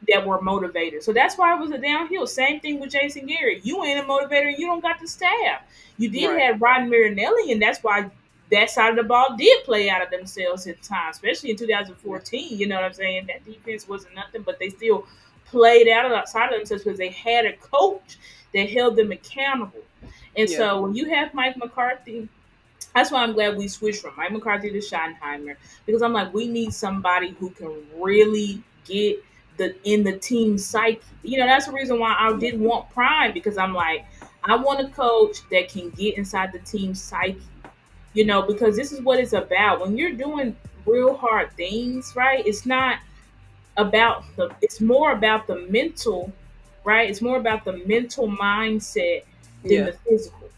that were motivators. So that's why it was a downhill. Same thing with Jason Garrett. You ain't a motivator and you don't got the staff. You did have Rodney Marinelli, and that's why that side of the ball did play out of themselves at times, especially in 2014. You know what I'm saying? That defense wasn't nothing, but they still played outside of themselves because they had a coach that held them accountable. And so when you have Mike McCarthy, that's why I'm glad we switched from Mike McCarthy to Schottenheimer, because I'm like, we need somebody who can really get in the team psyche. You know, that's the reason why I didn't want Prime, because I'm like, I want a coach that can get inside the team psyche. You know, because this is what it's about. When you're doing real hard things, right? It's not about it's more about the mental, right? It's more about the mental mindset than the physical,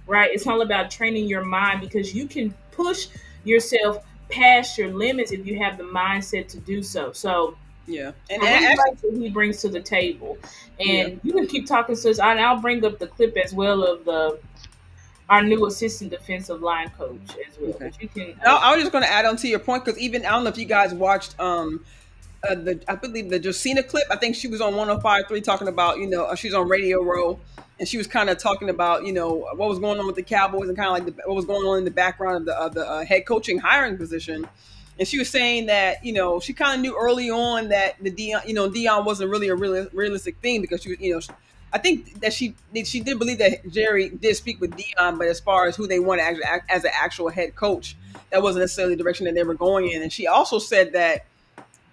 right? It's all about training your mind, because you can push yourself past your limits if you have the mindset to do so. So, and I like what he brings to the table. And you can keep talking, sis. I'll bring up the clip as well of our new assistant defensive line coach as well. Okay. But you can, I was just going to add on to your point, because even I don't know if you guys watched I believe the Josina clip. I think she was on 105.3 talking about, you know, she's on Radio Row, and she was kind of talking about, you know, what was going on with the Cowboys and kind of like what was going on in the background of the head coaching hiring position. And she was saying that, you know, she kind of knew early on that Deion wasn't really a realistic thing, because she was, you know, I think that she did believe that Jerry did speak with Deion, but as far as who they wanted as an actual head coach, that wasn't necessarily the direction that they were going in. And she also said that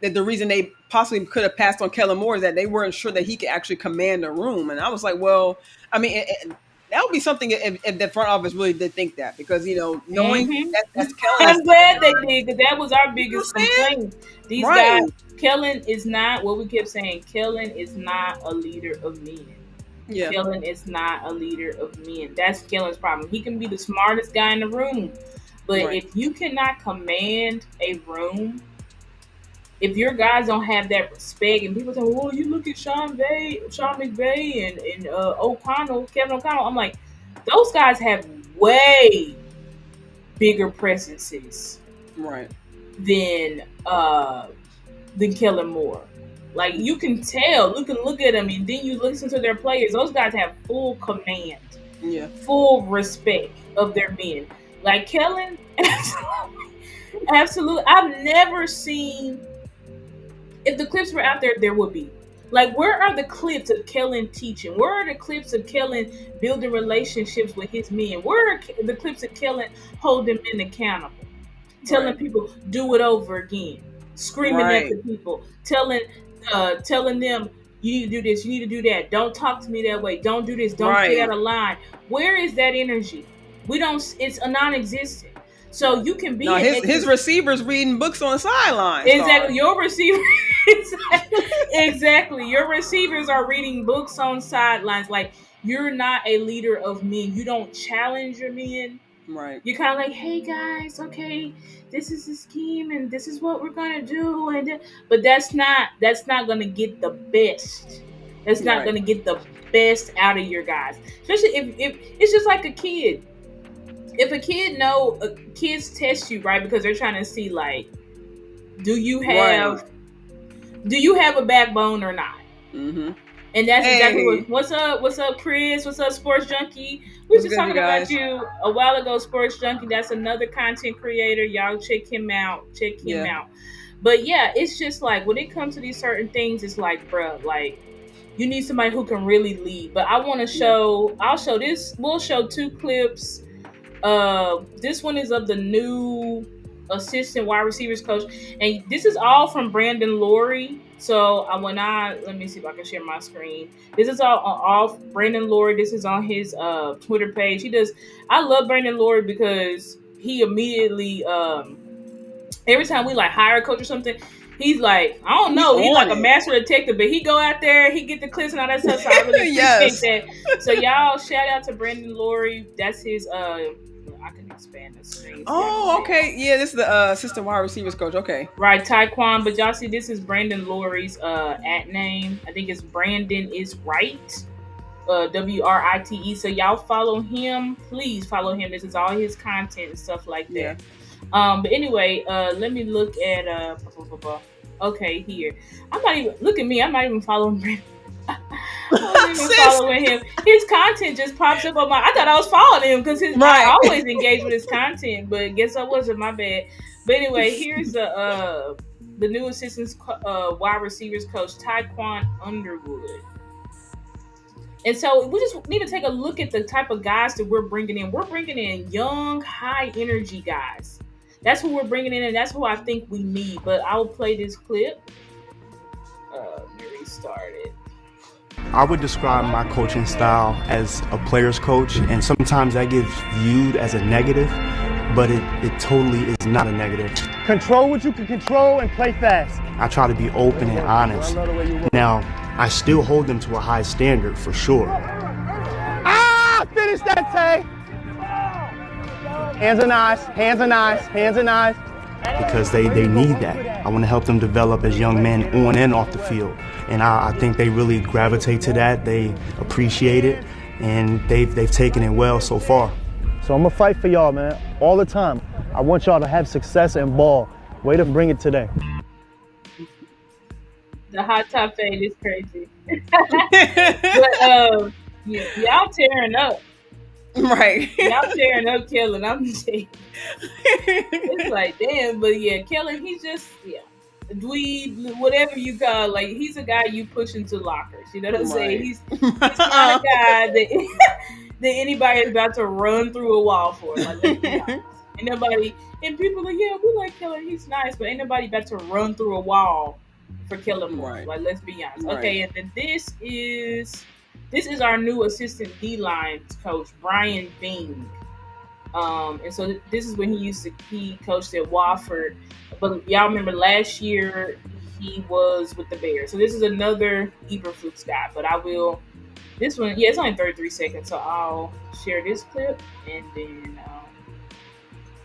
the reason they possibly could have passed on Kellen Moore is that they weren't sure that he could actually command a room. And I was like, well, I mean, that would be something if the front office really did think that, because, you know, knowing that's Kellen. I'm glad they did, because that was our biggest complaint. These guys, Kellen is not, what we kept saying, Kellen is not a leader of men. Yeah. Kellen is not a leader of men. That's Kellen's problem. He can be the smartest guy in the room, but if you cannot command a room, if your guys don't have that respect, and people say, well, you look at Sean McVay and Kevin O'Connell, I'm like, those guys have way bigger presences than Kellen Moore. Like, you can tell, you can look at them, and then you listen to their players. Those guys have full command, full respect of their men. Like Kellen, absolutely. I've never seen. If the clips were out there, there would be. Like, where are the clips of Kellen teaching? Where are the clips of Kellen building relationships with his men? Where are the clips of Kellen holding men accountable? Telling people, do it over again. Screaming at the people. Telling them, you need to do this, you need to do that. Don't talk to me that way. Don't do this. Don't get out of line. Where is that energy? It's a non-existent. So you can be his receivers reading books on the sideline. Exactly. Your receiver. Exactly. Exactly. Your receivers are reading books on sidelines. Like, you're not a leader of men. You don't challenge your men. Right. You're kind of like, hey guys, okay, this is the scheme and this is what we're gonna do, but that's not gonna get the best. That's not Right. gonna get the best out of your guys. Especially if it's just like a kid. If a kid kids test you, right, because they're trying to see, like, do you have a backbone or not? Mm-hmm. And that's exactly what's up, Chris? What's up, Sports Junkie? We were just talking about you a while ago, Sports Junkie. That's another content creator. Y'all check him out. But yeah, it's just like when it comes to these certain things, it's like, bruh, like, you need somebody who can really lead. But I want to show. I'll show this. We'll show 2 clips. This one is of the new assistant wide receivers coach, and this is all from Brandon Laurie. So let me see if I can share my screen. This is all Brandon Laurie. This is on his Twitter page. I love Brandon Laurie because he immediately every time we like hire a coach or something, he's like, I don't know, he's like a master detective, but he go out there, he get the clips and all that stuff. So I really appreciate that. So y'all, shout out to Brandon Laurie. That's his I can expand the screen. Oh, okay. Yeah, this is the assistant wide receivers coach. Okay. Right, Taekwon. But y'all see, this is Brandon Laurie's at name. I think it's Brandon is right. WRITE. So y'all follow him. Please follow him. This is all his content and stuff like that. Yeah. But anyway, let me look at okay, here. I'm not even look at me. I'm not even following Brandon. I'm not even following him. His content just pops up on my. I thought I was following him because I always engage with his content, but guess I wasn't. My bad. But anyway, here's the new assistant wide receivers coach, Taekwon Underwood. And so we just need to take a look at the type of guys that we're bringing in. We're bringing in young, high energy guys. That's who we're bringing in, and that's who I think we need. But I will play this clip. Let me restart it. I would describe my coaching style as a player's coach, and sometimes that gets viewed as a negative, but it totally is not a negative. Control what you can control and play fast. I try to be open and honest. Now, I still hold them to a high standard for sure. Finish that, Tay! Hands and eyes, hands and eyes, hands and eyes. Because they need that. I want to help them develop as young men on and off the field. And I think they really gravitate to that. They appreciate it, and they've taken it well so far. So I'm going to fight for y'all, man, all the time. I want y'all to have success and ball. Way to bring it today. The hot top fade is crazy. But y'all tearing up. Right. Y'all tearing up Kellen. I'm saying. It's like, damn, but yeah, Kellen, he's just, dweeb, whatever you call, like, he's a guy you push into lockers. You know what I'm saying? He's the kind of guy that anybody is about to run through a wall for. Like, let's be honest. Ain't nobody, and people are like, yeah, we like Kellen, he's nice, but ain't nobody about to run through a wall for Kellen Moore. Right. Like, let's be honest. Right. Okay, and then this is our new assistant D-line coach, Brian Bing. And so this is when he coached at Wofford. But y'all remember last year he was with the Bears. So this is another Eberflus guy. But this one, it's only 33 seconds. So I'll share this clip and then.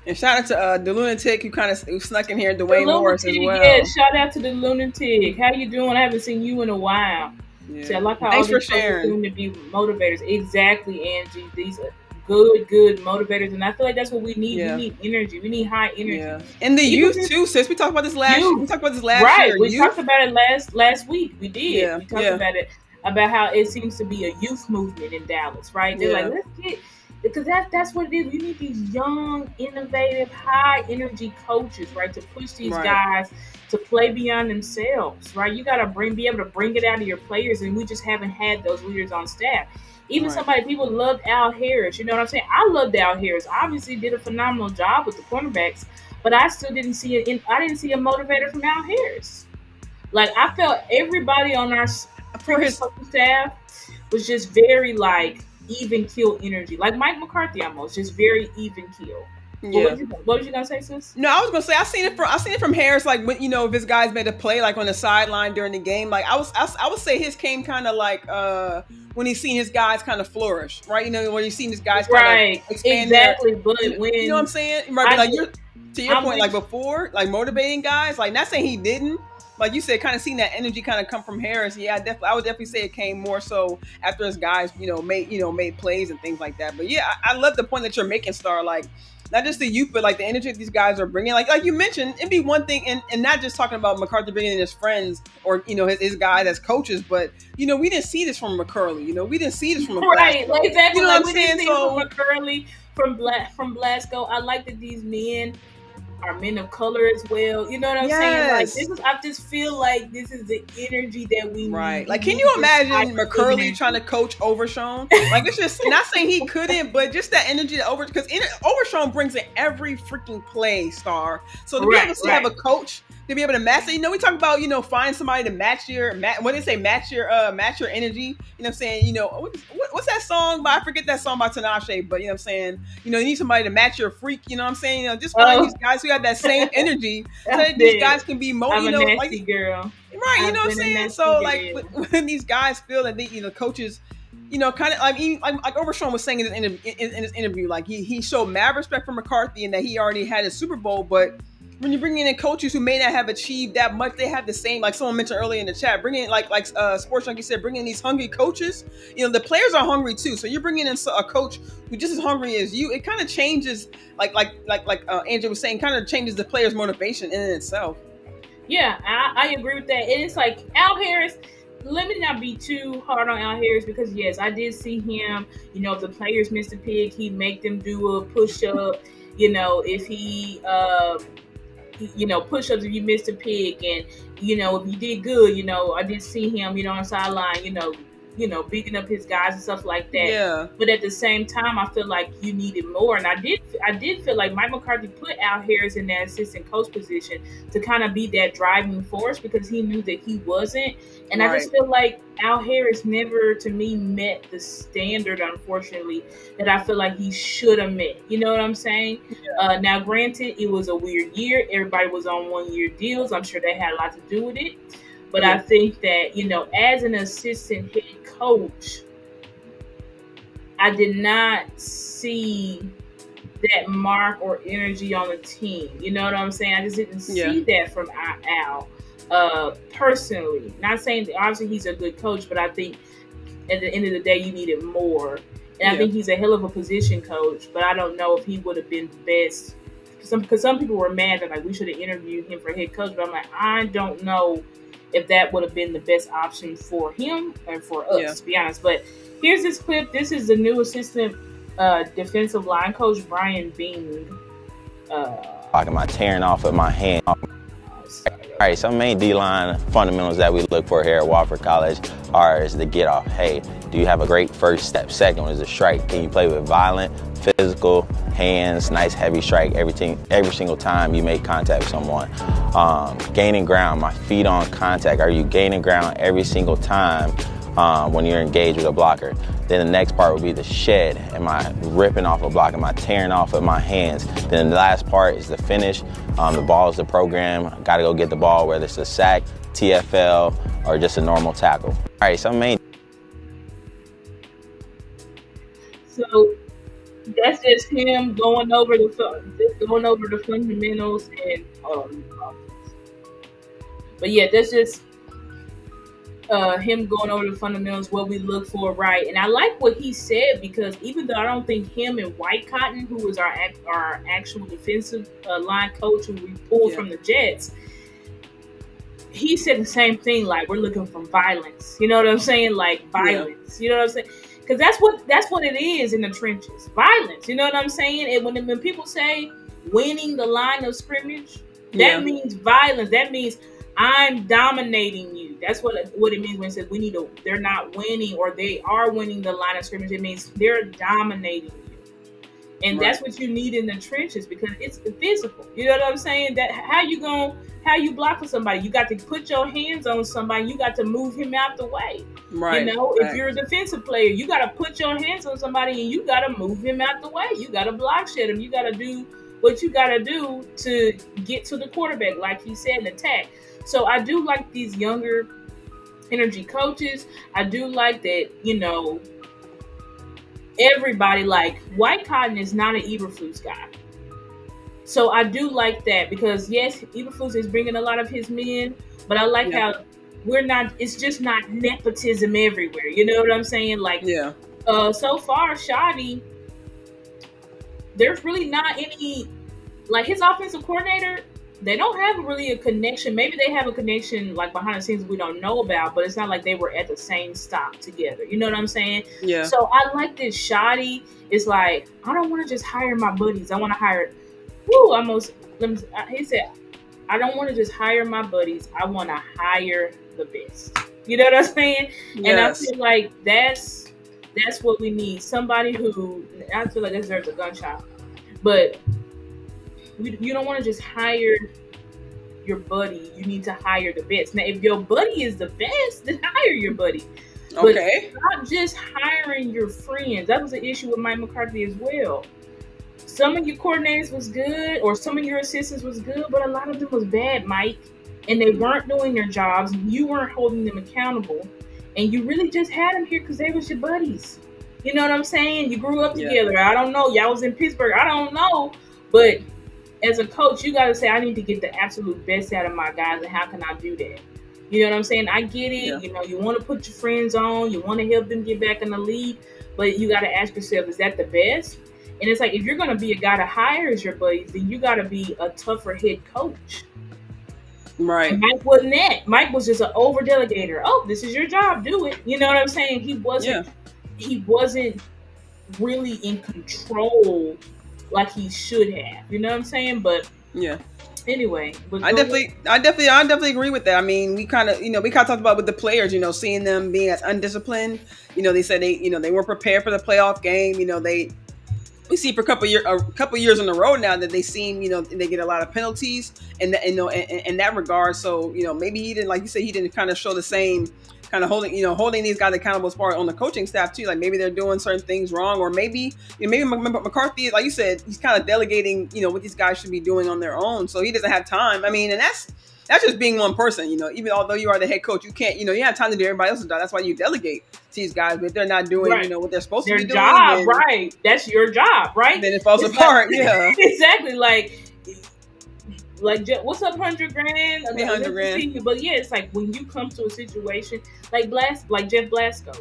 And shout out to the Lunatic who snuck in here, Dwayne Morris as well. Yeah, shout out to the Lunatic. How you doing? I haven't seen you in a while. Yeah. So I like how Thanks all for sharing. Doing to be motivators. Exactly, Angie. These are good motivators, and I feel like that's what we need. Yeah. We need energy. We need high energy. Yeah. And the youth too, sis. We talked about this last year. We talked about this last year. Right. We talked about it last week. We did. Yeah. We talked about it, about how it seems to be a youth movement in Dallas, right? They're like, let's get, because that's what it is. We need these young, innovative, high energy coaches, right, to push these guys to play beyond themselves, right? You got to be able to bring it out of your players, and we just haven't had those leaders on staff. Even people loved Al Harris. You know what I'm saying? I loved Al Harris. Obviously, did a phenomenal job with the cornerbacks, but I still didn't see it. I didn't see a motivator from Al Harris. Like, I felt everybody on our staff was just very like even kill energy, like Mike McCarthy almost, just very even kill. Yeah. What was you gonna say, sis? No, I was gonna say I seen it from Harris. Like when if his guys made a play like on the sideline during the game. Like I would say his came kind of like when he's seen his guys kind of flourish, right? When he's seen his guys kind of expand exactly. But when you know what I'm saying, right? Like to your point, like before, like motivating guys. Like not saying he didn't. Like you said, kind of seeing that energy kind of come from Harris. Yeah, I would definitely say it came more so after his guys, made plays and things like that. But yeah, I love the point that you're making, Star. Like not just the youth, but like the energy that these guys are bringing. Like you mentioned, it'd be one thing, and not just talking about McCarthy bringing in his friends or his guys as coaches, but we didn't see this from McCurley. We didn't see this from right, like, exactly. You know like, what I'm saying? So from McCurley, from Blasco, I like that these men are men of color as well. You know what I'm saying? Like I just feel like this is the energy that we need. Like, can you imagine McCurley trying to coach Overshown? Like, it's just not saying he couldn't, but just that energy that Overshown brings in every freaking play, Star. So to be able to have a coach to be able to match it, we talk about find somebody to match your match your energy. You know what I'm saying? What's that song? I forget that song by Tinashe, but you know what I'm saying? You need somebody to match your freak. You know what I'm saying? Just find these guys who have that same energy, so that these guys can be more. I'm a nasty girl, right? You know what I'm saying? So like when these guys feel that they, coaches, kind of like Overshown was saying in his interview, like he showed mad respect for McCarthy and that he already had his Super Bowl, but when you're bringing in coaches who may not have achieved that much, they have the same, like someone mentioned earlier in the chat, bringing in like Sports Junkie said, bringing in these hungry coaches. The players are hungry too. So you're bringing in a coach who just as hungry as you. It kind of changes, like Andrew was saying, kind of changes the player's motivation in itself. Yeah, I agree with that. And it's like Al Harris. Let me not be too hard on Al Harris because yes, I did see him. If the players missed a pick, he'd make them do a push up. If he push-ups if you missed a pick, and if you did good, I did see him, on the sideline, beating up his guys and stuff like that. Yeah. But at the same time, I feel like you needed more, and I did feel like Mike McCarthy put Al Harris in that assistant coach position to kind of be that driving force because he knew that he wasn't, and right. I just feel like Al Harris never, to me, met the standard, unfortunately, that I feel like he should have met. You know what I'm saying? Yeah. Now, granted, it was a weird year. Everybody was on one-year deals. I'm sure that had a lot to do with it. But yeah. I think that, as an assistant head coach, I did not see that mark or energy on the team. You know what I'm saying? I just didn't see that from Al. Personally, not saying that obviously he's a good coach, but I think at the end of the day you needed more, and I think he's a hell of a position coach, but I don't know if he would have been the best. Because some people were mad that like we should have interviewed him for head coach, but I'm like, I don't know if that would have been the best option for him and for us, to be honest. But here's this clip. This is the new assistant defensive line coach, Brian Bean. Am I tearing off with my hand? All right, some main D-line fundamentals that we look for here at Wofford College is the get off. Hey, do you have a great first step? Second one is a strike. Can you play with violent, physical, hands, nice heavy strike every single time you make contact with someone? Gaining ground, my feet on contact. Are you gaining ground every single time when you're engaged with a blocker? Then the next part would be the shed. Am I ripping off a block? Am I tearing off with my hands? Then the last part is the finish. The ball is the program. Got to go get the ball, whether it's a sack, TFL, or just a normal tackle. All right, some main. So that's just him going over the fundamentals and but yeah, that's just him going over the fundamentals, what we look for, right? And I like what he said because even though I don't think him and White Cotton, who was our actual defensive line coach who we pulled from the Jets, he said the same thing. Like we're looking for violence. You know what I'm saying? Like violence. You know what I'm saying? Because that's what it is in the trenches. Violence. You know what I'm saying? And when people say winning the line of scrimmage, that means violence. That means I'm dominating you. That's what it means when it says they're not winning or they are winning the line of scrimmage. It means they're dominating you. And that's what you need in the trenches because it's physical. You know what I'm saying? That how you block for somebody? You got to put your hands on somebody. You got to move him out the way. Right. If you're a defensive player, you got to put your hands on somebody and you got to move him out the way. You got to block shed him. You got to do what you got to do to get to the quarterback, like he said, and attack. So I do like these younger energy coaches. I do like that, everybody, like White Cotton is not an Eberflus guy. So I do like that because, yes, Eberflus is bringing a lot of his men, but I like how it's just not nepotism everywhere. You know what I'm saying? Like, so far, Shoddy, there's really not any, like his offensive coordinator, they don't have really a connection. Maybe they have a connection like behind the scenes we don't know about, but it's not like they were at the same stop together. You know what I'm saying? Yeah. So I like this Shoddy. It's like, I don't want to just hire my buddies. I want to hire, he said, I don't want to just hire my buddies. I want to hire the best. You know what I'm saying? Yes. And I feel like that's what we need. Somebody who, I feel like deserves a gunshot. But you don't want to just hire your buddy. You need to hire the best. Now, if your buddy is the best, then hire your buddy. Okay. But not just hiring your friends. That was an issue with Mike McCarthy as well. Some of your coordinators was good, or some of your assistants was good, but a lot of them was bad, Mike. And they weren't doing their jobs. And you weren't holding them accountable. And you really just had them here because they was your buddies. You know what I'm saying? You grew up together. I don't know. Y'all was in Pittsburgh. I don't know. But as a coach, you got to say, I need to get the absolute best out of my guys. And how can I do that? You know what I'm saying? I get it. Yeah. You want to put your friends on. You want to help them get back in the league. But you got to ask yourself, is that the best? And it's like, if you're going to be a guy that hires your buddies, then you got to be a tougher head coach. Right. And Mike wasn't that. Mike was just an over delegator. Oh, this is your job. Do it. You know what I'm saying? He wasn't really in control like he should have. You know what I'm saying? But anyway, I definitely agree with that. I mean, we kind of talked about with the players, seeing them being as undisciplined. They said they weren't prepared for the playoff game. We see for a couple years in a row now that they seem, they get a lot of penalties in that regard. So, maybe he didn't, like you said, he didn't kind of show the same kind of holding these guys accountable as far as on the coaching staff too. Like maybe they're doing certain things wrong, or maybe McCarthy, like you said, he's kind of delegating, what these guys should be doing on their own. So he doesn't have time. I mean, and that's just being one person, even although you are the head coach, you can't, you have time to do everybody else's job. That's why you delegate to these guys, but if they're not doing, what they're supposed to be doing. Their job, right. That's your job, right? Then it falls apart, Exactly. Like, what's up, $100,000? $100,000. But yeah, it's like when you come to a situation like Jeff Blasco,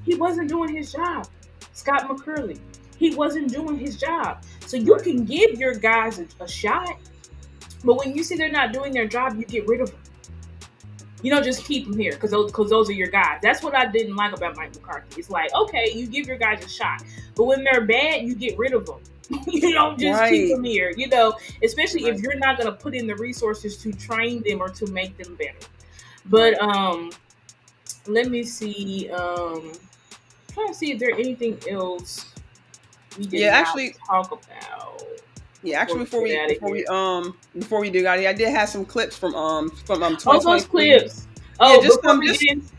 he wasn't doing his job. Scott McCurley, he wasn't doing his job. So you can give your guys a shot, but when you see they're not doing their job, you get rid of them. You don't just keep them here because those are your guys. That's what I didn't like about Mike McCarthy. It's like, okay, you give your guys a shot, but when they're bad, you get rid of them. You don't just keep them here, especially if you're not going to put in the resources to train them or to make them better. But let me see. Trying to see if there's anything else we did talk about. Yeah, actually, before we do, Gotti, I did have some clips from 2023. Oh, those clips.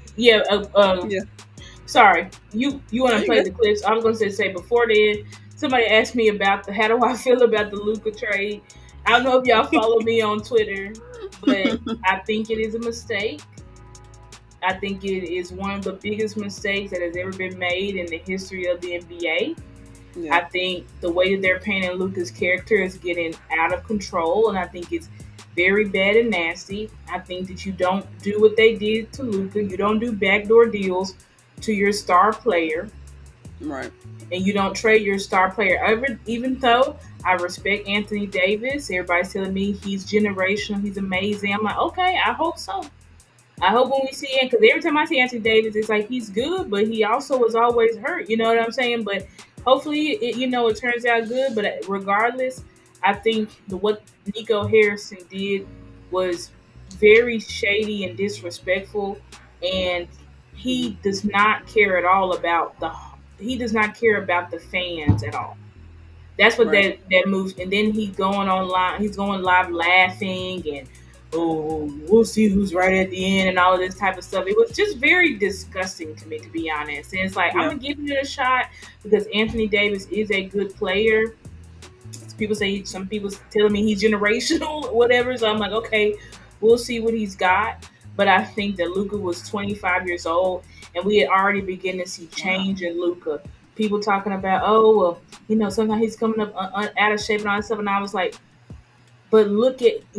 Sorry, you want to play the clips? I was going to say before then. Somebody asked me about how do I feel about the Luka trade. I don't know if y'all follow me on Twitter, but I think it is a mistake. I think it is one of the biggest mistakes that has ever been made in the history of the NBA. Yeah. I think the way that they're painting Luka's character is getting out of control, and I think it's very bad and nasty. I think that you don't do what they did to Luka. You don't do backdoor deals to your star player. Right. And you don't trade your star player. Even though I respect Anthony Davis, everybody's telling me he's generational, he's amazing. I'm like, okay, I hope so. I hope when we see him, because every time I see Anthony Davis, it's like he's good, but he also was always hurt. You know what I'm saying? But hopefully, it turns out good. But regardless, I think what Nico Harrison did was very shady and disrespectful, and he does not care at all about the fans at all. That's what that moves. And then he's going live laughing and, oh, we'll see who's right at the end and all of this type of stuff. It was just very disgusting to me, to be honest. And it's like, I'm going to give it a shot because Anthony Davis is a good player. some people telling me he's generational or whatever. So I'm like, okay, we'll see what he's got. But I think that Luka was 25 years old, and we had already begun to see change in Luka. People talking about, oh, well, sometimes he's coming up out of shape and all that stuff. And I was like, but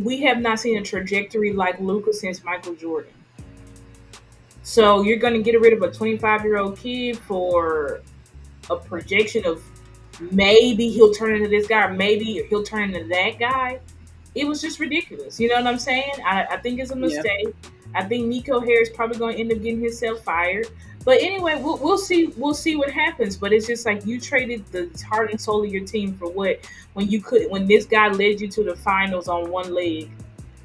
we have not seen a trajectory like Luka since Michael Jordan. So you're going to get rid of a 25-year-old kid for a projection of maybe he'll turn into this guy, or maybe he'll turn into that guy. It was just ridiculous. You know what I'm saying? I think it's a mistake. Yeah. I think Nico Harris probably going to end up getting himself fired. But anyway, we'll see. We'll see what happens. But it's just like you traded the heart and soul of your team for what? When this guy led you to the finals on one leg.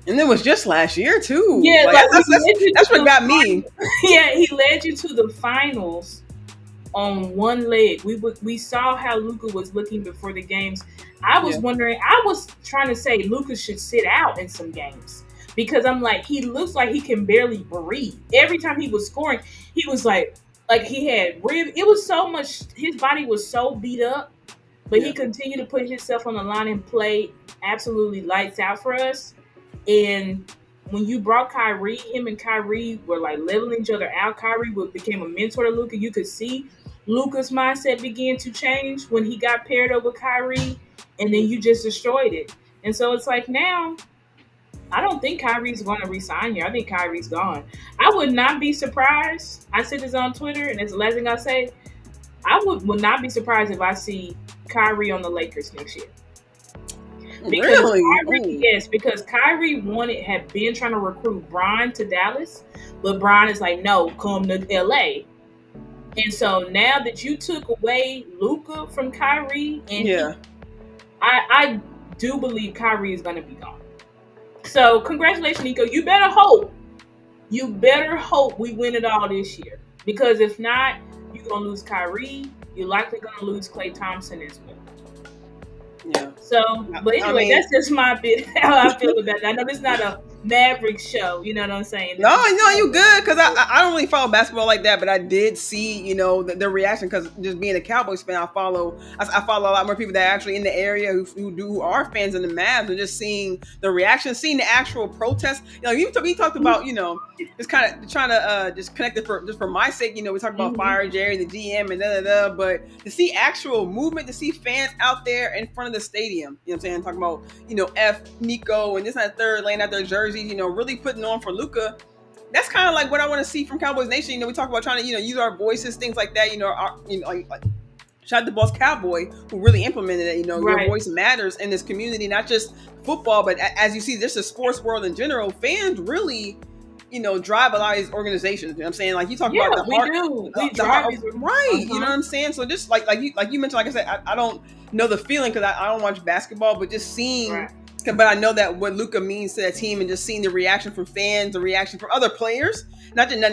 And it was just last year too. Yeah, that's what got me. Yeah, he led you to the finals on one leg. We saw how Luka was looking before the games. I was wondering. I was trying to say Luka should sit out in some games because I'm like, he looks like he can barely breathe. Every time he was scoring, he was like he had rib. It was so much. His body was so beat up, but he continued to put himself on the line and play absolutely lights out for us. And when you brought Kyrie, him and Kyrie were like leveling each other out. Kyrie became a mentor to Luka. You could see Luka's mindset began to change when he got paired up with Kyrie, and then you just destroyed it. And so it's like now, I don't think Kyrie's going to resign here. I think Kyrie's gone. I would not be surprised. I said this on Twitter, and it's the last thing I'll say. I would not be surprised if I see Kyrie on the Lakers next year. Because Kyrie had been trying to recruit Bron to Dallas, but Bron is like, no, come to LA. And so now that you took away Luka from Kyrie, and I do believe Kyrie is going to be gone. So congratulations, Nico. You better hope we win it all this year, because if not, you're going to lose Kyrie. You're likely going to lose Klay Thompson as well. Yeah. So, but anyway, that's just my bit how I feel about that. I know this is not a Maverick show, you know what I'm saying? No, you good, because I don't really follow basketball like that, but I did see, the reaction, because just being a Cowboys fan, I follow a lot more people that are actually in the area who are fans of the Mavs, and just seeing the reaction, seeing the actual protest. You talked about, just kind of trying to just connect it for my sake. We talked about Fire Jerry, the GM, and but to see actual movement, to see fans out there in front of the stadium, you know what I'm saying, talking about, F Nico and this and that third, laying out their jerseys, really putting on for Luka. That's kind of like what I want to see from Cowboys Nation. We talk about trying to, use our voices, things like that. Like shout out to Boss Cowboy, who really implemented it. Your voice matters in this community, not just football, but as you see, just the sports world in general. Fans really, drive a lot of these organizations. You know what I'm saying? Like you talk about the heart, we drive these right? You know what I'm saying? So just like you mentioned, like I said, I don't know the feeling because I don't watch basketball, but just seeing. Right. But I know that what Luka means to that team, and just seeing the reaction from fans, the reaction from other players, not just other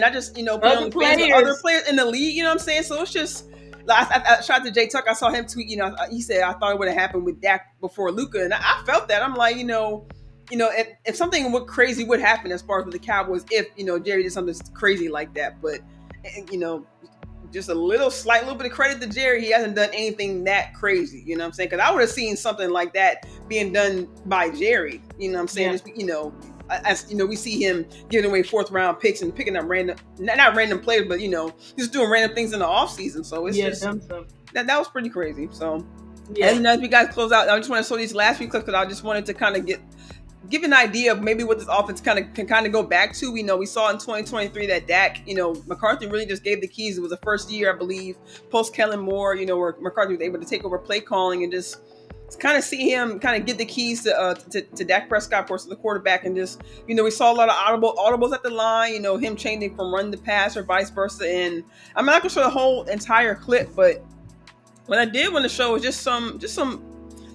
players, but other players in the league. You know what I'm saying? So it's just. I shout out to Jay Tuck. I saw him tweet. He said I thought it would have happened with Dak before Luka, and I felt that. I'm like, if something crazy would happen as far as with the Cowboys, if Jerry did something crazy like that, but just a little bit of credit to Jerry. He hasn't done anything that crazy. You know what I'm saying? Because I would have seen something like that being done by Jerry. You know what I'm saying? Yeah. Just, as we see him giving away 4th round picks and picking up not random players, but just doing random things in the off season. So it's just that was pretty crazy. So and as we guys close out, I just want to show these last few clips because I just wanted to kind of give an idea of maybe what this offense can go back to. We saw in 2023 that Dak, McCarthy really just gave the keys. It was the first year, I believe, post Kellen Moore, where McCarthy was able to take over play calling and just kind of see him kind of get the keys to Dak Prescott, of course, the quarterback, and just we saw a lot of audibles at the line. Him changing from run to pass or vice versa. And I'm not gonna show the whole entire clip, but what I did want to show was just some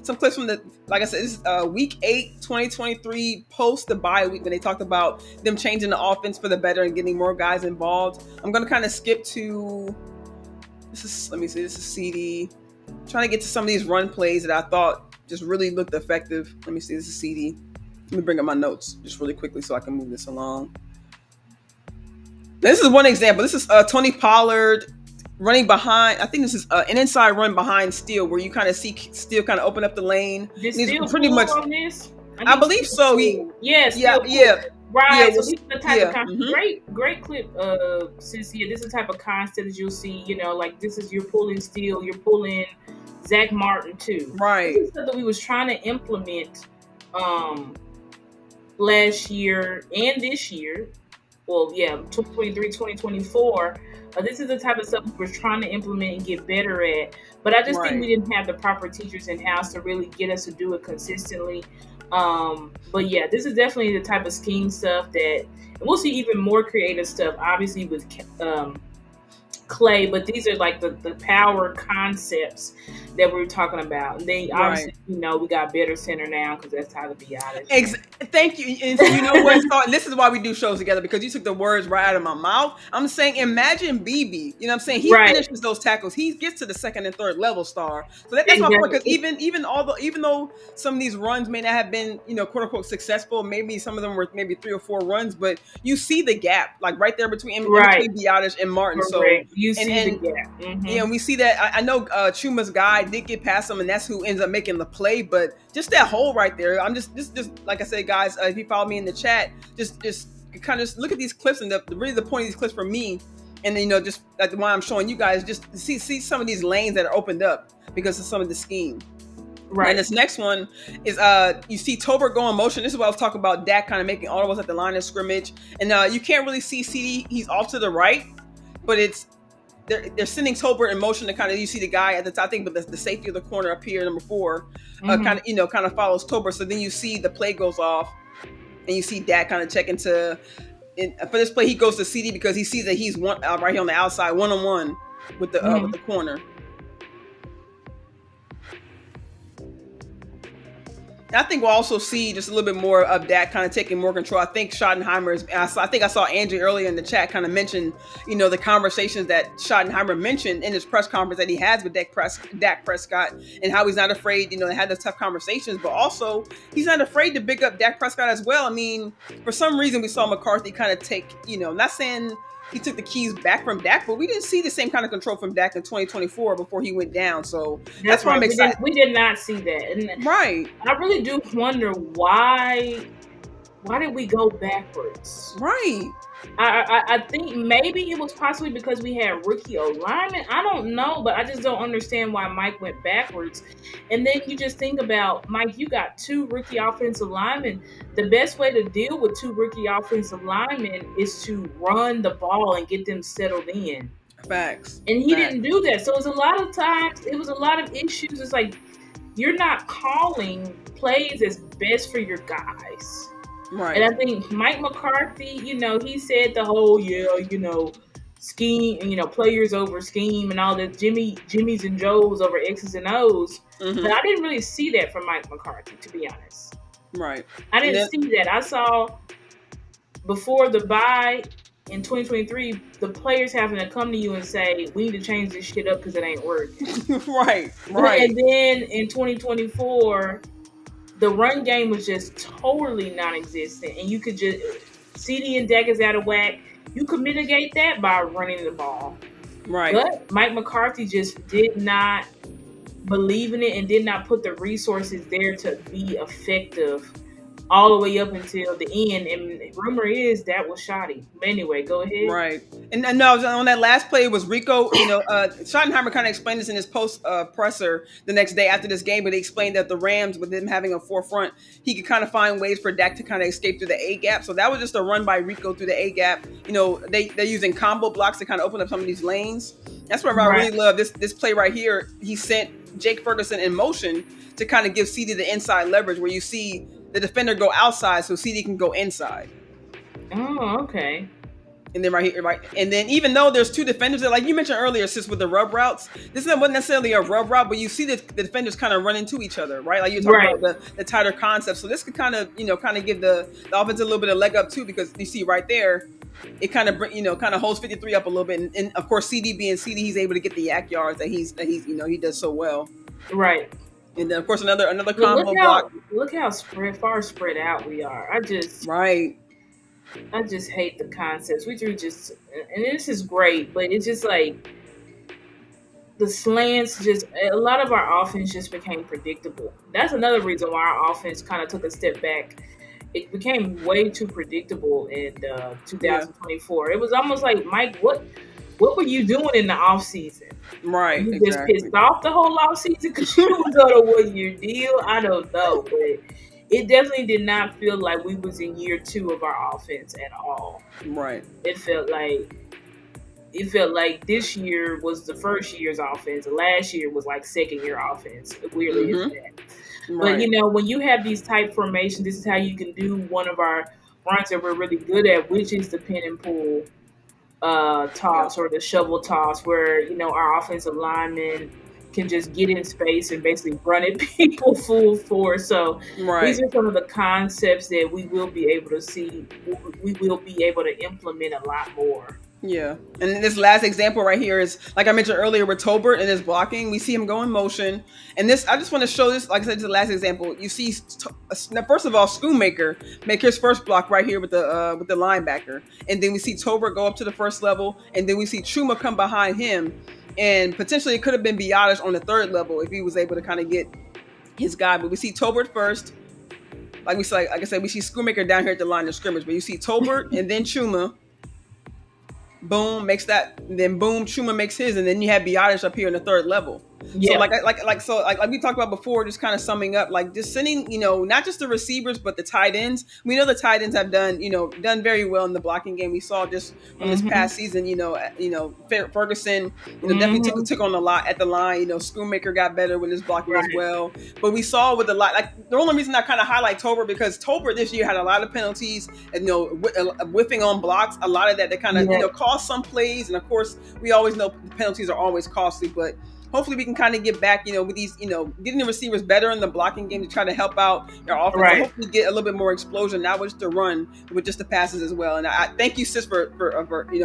clips from like I said, this is week 8, 2023, post the bye week, when they talked about them changing the offense for the better and getting more guys involved. I'm going to kind of skip to, this is CD. Trying to get to some of these run plays that I thought just really looked effective. Let me see, this is CD. Let me bring up my notes just really quickly so I can move this along. This is one example. This is Tony Pollard running behind. I think this is an inside run behind Steele, where you kind of see Steele kind of open up the lane. Did And he's Steele pretty pull much. on this? I believe so. Yes, Yeah, Steele yeah, pulled. Right. yeah. So this is the type of mhm. great clip. Since this is the type of concept that you'll see. Like this is you're pulling Steele, you're pulling Zach Martin too. Right. This is stuff that we was trying to implement last year and this year. Well, yeah, 2023, 2024. This is the type of stuff we're trying to implement and get better at. But I just think we didn't have the proper teachers in house to really get us to do it consistently. But yeah, this is definitely the type of scheme stuff that, and we'll see even more creative stuff, obviously with Clay. But these are like the power concepts that we're talking about. And they obviously, we got better center now because that's Tyler Biadasz. Thank you. And so you know what? And this is why we do shows together, because you took the words right out of my mouth. I'm saying, imagine BB. You know what I'm saying? He finishes those tackles. He gets to the second and third level star. So that's my point. Because even though some of these runs may not have been, quote unquote successful, maybe some of them were maybe 3 or 4 runs, but you see the gap like right there between Biadasz and Martin. Correct. So you see the gap. Mm-hmm. Yeah, and we see that. I know Chuma's guy did get past him, and that's who ends up making the play. But just that hole right there, I'm just like I said, guys. If you follow me in the chat, just kind of look at these clips, and really the point of these clips for me, and then just like the one I'm showing you guys, just see some of these lanes that are opened up because of some of the scheme. Right. And this next one is you see Tolbert go in motion. This is what I was talking about. Dak kind of making audibles at the line of scrimmage, and you can't really see CD. He's off to the right, but they're sending Tolbert in motion to kind of, you see the guy at the top, I think, but the safety of the corner up here, number 4, kind of follows Tolbert. So then you see the play goes off, and you see Dak kind of checking for this play. He goes to CD because he sees that he's right here on the outside, 1-on-1 with the corner. I think we'll also see just a little bit more of Dak kind of taking more control. I think Schottenheimer I think I saw Andrew earlier in the chat kind of mention, the conversations that Schottenheimer mentioned in his press conference that he has with Dak Prescott, and how he's not afraid, to have those tough conversations, but also he's not afraid to big up Dak Prescott as well. I mean, for some reason we saw McCarthy kind of take, not saying he took the keys back from Dak, but we didn't see the same kind of control from Dak in 2024 before he went down. So that's why I'm excited. We did not see that. And I really do wonder why did we go backwards? Right. I think maybe it was possibly because we had rookie alignment. I don't know, but I just don't understand why Mike went backwards. And then you just think about, Mike, you got 2 rookie offensive linemen. The best way to deal with 2 rookie offensive linemen is to run the ball and get them settled in. Facts. And he didn't do that. So it was a lot of times, it was a lot of issues. It's like, you're not calling plays as best for your guys. Right. And I think Mike McCarthy, he said the whole, scheme, players over scheme and all that, Jimmys and Joes over X's and O's. Mm-hmm. But I didn't really see that from Mike McCarthy, to be honest. Right. I didn't see that. I saw before the bye in 2023, the players having to come to you and say, we need to change this shit up because it ain't working. Right. And then in 2024, the run game was just totally non-existent, and you could just CD and Dak is out of whack. You could mitigate that by running the ball, right? But Mike McCarthy just did not believe in it and did not put the resources there to be effective all the way up until the end. And rumor is that was shoddy. But anyway, go ahead. Right. And no, on that last play, it was Rico. Schottenheimer kind of explained this in his post presser the next day after this game, but he explained that the Rams, with them having a forefront, he could kind of find ways for Dak to kind of escape through the A gap. So that was just a run by Rico through the A gap. They're using combo blocks to kind of open up some of these lanes. That's what I really love. This play right here, he sent Jake Ferguson in motion to kind of give CD the inside leverage, where you see the defender go outside so CD can go inside. Oh, okay. And then right here, right. And then even though there's 2 defenders that, like you mentioned earlier, sis, with the rub routes, this wasn't necessarily a rub route, but you see the defenders kind of run into each other, right? Like you're talking about the tighter concept. So this could kind of give the offense a little bit of leg up too, because you see right there, it kind of holds 53 up a little bit. And of course, CD being CD, he's able to get the yak yards that he's he does so well. Right. And then of course another combo block. Look how far spread out we are. I just hate the concepts. We do just, and this is great, but it's just like the slants, just a lot of our offense just became predictable. That's another reason why our offense kind of took a step back. It became way too predictable in 2024. It was almost like, Mike, what were you doing in the off season? Right. You just Exactly. pissed off the whole off season because you don't know what your deal. I don't know, but it definitely did not feel like we was in year 2 of our offense at all. Right. It felt like this year was the first year's offense. Last year was like second year offense. It really is that. Right. But when you have these type formations, this is how you can do one of our runs that we're really good at, which is the pin and pull toss or the shovel toss, where our offensive linemen can just get in space and basically run at people full force. So these are some of the concepts that we will be able to see. We will be able to implement a lot more. Yeah. And this last example right here is, like I mentioned earlier, with Tolbert and his blocking. We see him go in motion. And this, I just want to show this, like I said, this is the last example. You see, first of all, Schoonmaker make his first block right here with the linebacker. And then we see Tolbert go up to the first level. And then we see Chuma come behind him. And potentially it could have been Biotish on the third level if he was able to kind of get his guy. But we see Tolbert first. Like I said, we see Schoonmaker down here at the line of scrimmage. But you see Tolbert and then Chuma. Boom makes that, then boom, Chuma makes his, and then you have Biotish up here in the third level. Yeah. So like we talked about before, just kind of summing up, like just sending, not just the receivers but the tight ends. We know the tight ends have done very well in the blocking game. We saw just from this past season, Ferguson, definitely took on a lot at the line. Schoonmaker got better with his blocking as well. But we saw with a lot, like the only reason I kind of highlight Tolbert, because Tolbert this year had a lot of penalties and whiffing on blocks. A lot of that kind of cost some plays, and of course we always know penalties are always costly, but hopefully we can kind of get back, with these, getting the receivers better in the blocking game to try to help out your offense. Right. Hopefully get a little bit more explosion, not just the run, with just the passes as well. And I thank you, sis, for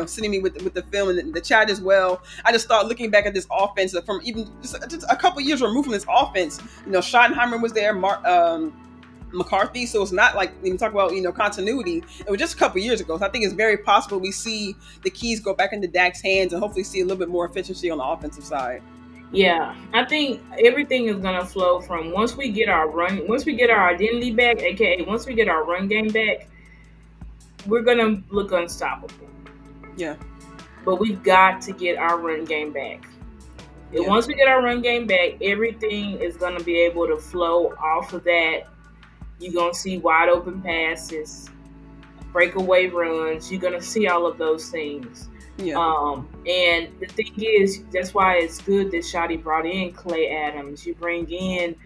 sending me with the film and the chat as well. I just thought, looking back at this offense from even just a couple years removed from this offense, Schottenheimer was there, McCarthy, so it's not like when you talk about continuity, it was just a couple years ago. So I think it's very possible we see the keys go back into Dak's hands and hopefully see a little bit more efficiency on the offensive side. Yeah, I think everything is gonna flow from once we get our identity back, aka once we get our run game back, we're gonna look unstoppable. Yeah. But we've got to get our run game back. Yeah. And once we get our run game back, everything is gonna be able to flow off of that. You're gonna see wide open passes, breakaway runs. You're gonna see all of those things. Yeah. And the thing is, that's why it's good that Shotty brought in Clay Adams. You bring in,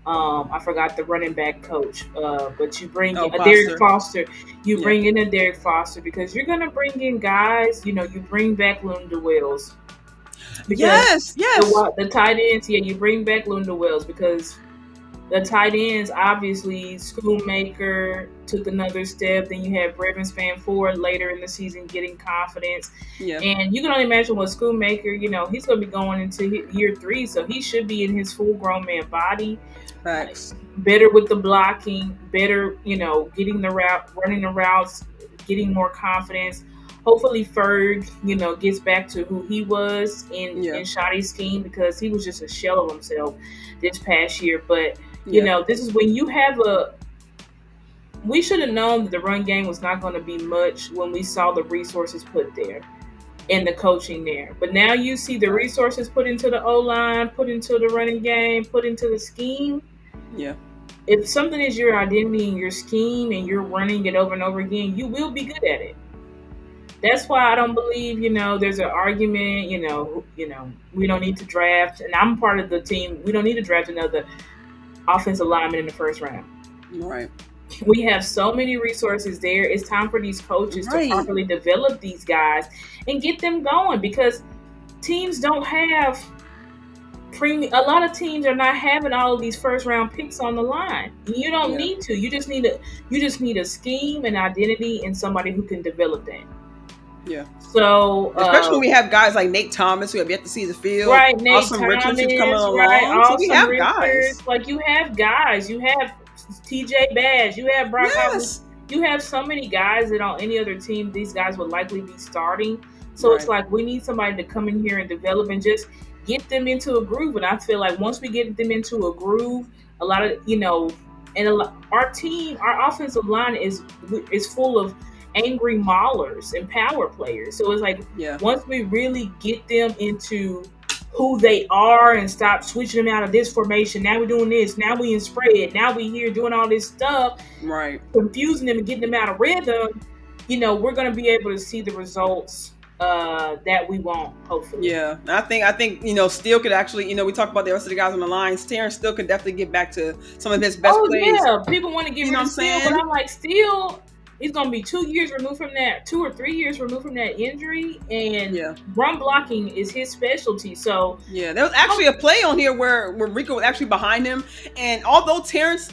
I forgot the running back coach, but you bring in Derek Foster. You bring in a Derek Foster because you're gonna bring in guys. You bring back Lunda Wells. Yes. The tight ends. Yeah, you bring back Lunda Wells because the tight ends, obviously, Schoonmaker took another step. Then you have Brevin Spanford later in the season getting confidence. Yeah. And you can only imagine what Schoonmaker, he's going to be going into year 3, so he should be in his full-grown man body. Facts. Better with the blocking, better, getting the route, running the routes, getting more confidence. Hopefully Ferg, gets back to who he was in Shotty's scheme, because he was just a shell of himself this past year. But this is when you have we should have known that the run game was not going to be much when we saw the resources put there and the coaching there. But now you see the resources put into the O-line, put into the running game, put into the scheme. Yeah. If something is your identity and your scheme and you're running it over and over again, you will be good at it. That's why I don't believe, there's an argument, we don't need to draft. And I'm part of the team. We don't need to draft another offensive lineman in the first round. Right. We have so many resources there. It's time for these coaches to properly develop these guys and get them going, because teams don't have a lot of teams are not having all of these first round picks on the line. You don't need to. You just need a scheme, an identity, and somebody who can develop that. Yeah. So especially when we have guys like Nate Thomas who have yet to see the field. Right, Nate Awesome Thomas, Richards who's coming along. Right, so we have guys. Like you have guys. You have TJ Badge. You have Brock Howard. You have so many guys that on any other team, these guys would likely be starting. So it's like we need somebody to come in here and develop and just get them into a groove. And I feel like once we get them into a groove, a lot of, our team, our offensive line is full of angry maulers and power players. So it's like, once we really get them into who they are and stop switching them out of this formation, now we're doing this, now we in spread, now we here doing all this stuff, right, confusing them and getting them out of rhythm, we're going to be able to see the results that we want, hopefully. Yeah, I think Steele could actually, we talked about the rest of the guys on the line. Terrence Steele could definitely get back to some of his best plays. Yeah, people want to get rid of Steele, but I'm like, Steele, he's going to be 2 years removed from that, 2 or 3 years removed from that injury, and run blocking is his specialty. So there was actually a play on here where Rico was actually behind him, and although Terrence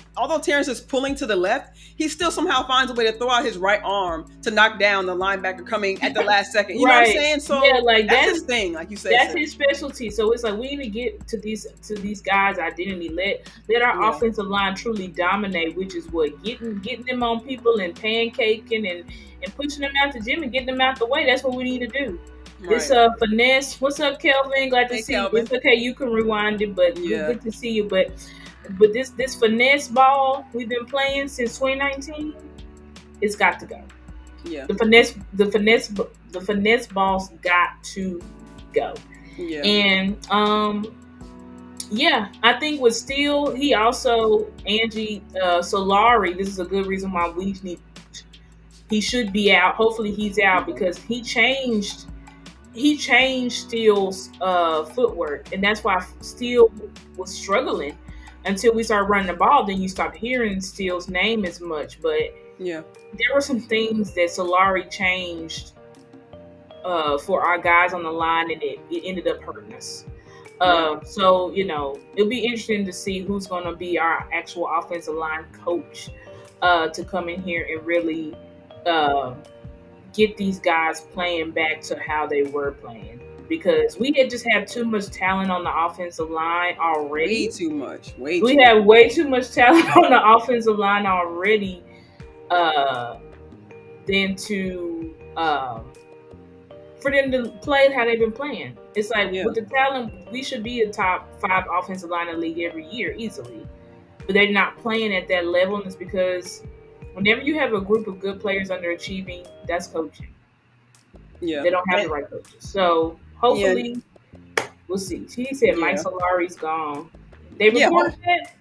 is pulling to the left, he still somehow finds a way to throw out his right arm to knock down the linebacker coming at the last second. You know what I'm saying? So that's his thing, like you said. That's his specialty. So it's like we need to get to these guys' identity. Let our offensive line truly dominate, which is what getting them on people and pancaking and pushing them out the gym and getting them out the way. That's what we need to do. Right. It's finesse. What's up, Kelvin? Glad to see Kelvin. you. It's okay, you can rewind it, but good to see you. But this finesse ball we've been playing since 2019, it's got to go. Yeah. The finesse balls got to go. Yeah. And I think with Steele, he also Angie Solari. This is a good reason why he should be out. Hopefully he's out because he changed Steele's footwork, and that's why Steele was struggling until we started running the ball. Then you stopped hearing Steele's name as much. But there were some things that Solari changed for our guys on the line, and it ended up hurting us. So it'll be interesting to see who's going to be our actual offensive line coach to come in here and really get these guys playing back to how they were playing, because we just have too much talent on the offensive line already. Way too much. We have way too much talent on the offensive line already than to for them to play how they've been playing. It's like with the talent, we should be a top 5 offensive line in the league every year easily, but they're not playing at that level, and it's because whenever you have a group of good players underachieving, that's coaching. Yeah. They don't have the right coaches. So hopefully we'll see. He said Mike Solari's gone. They reported that?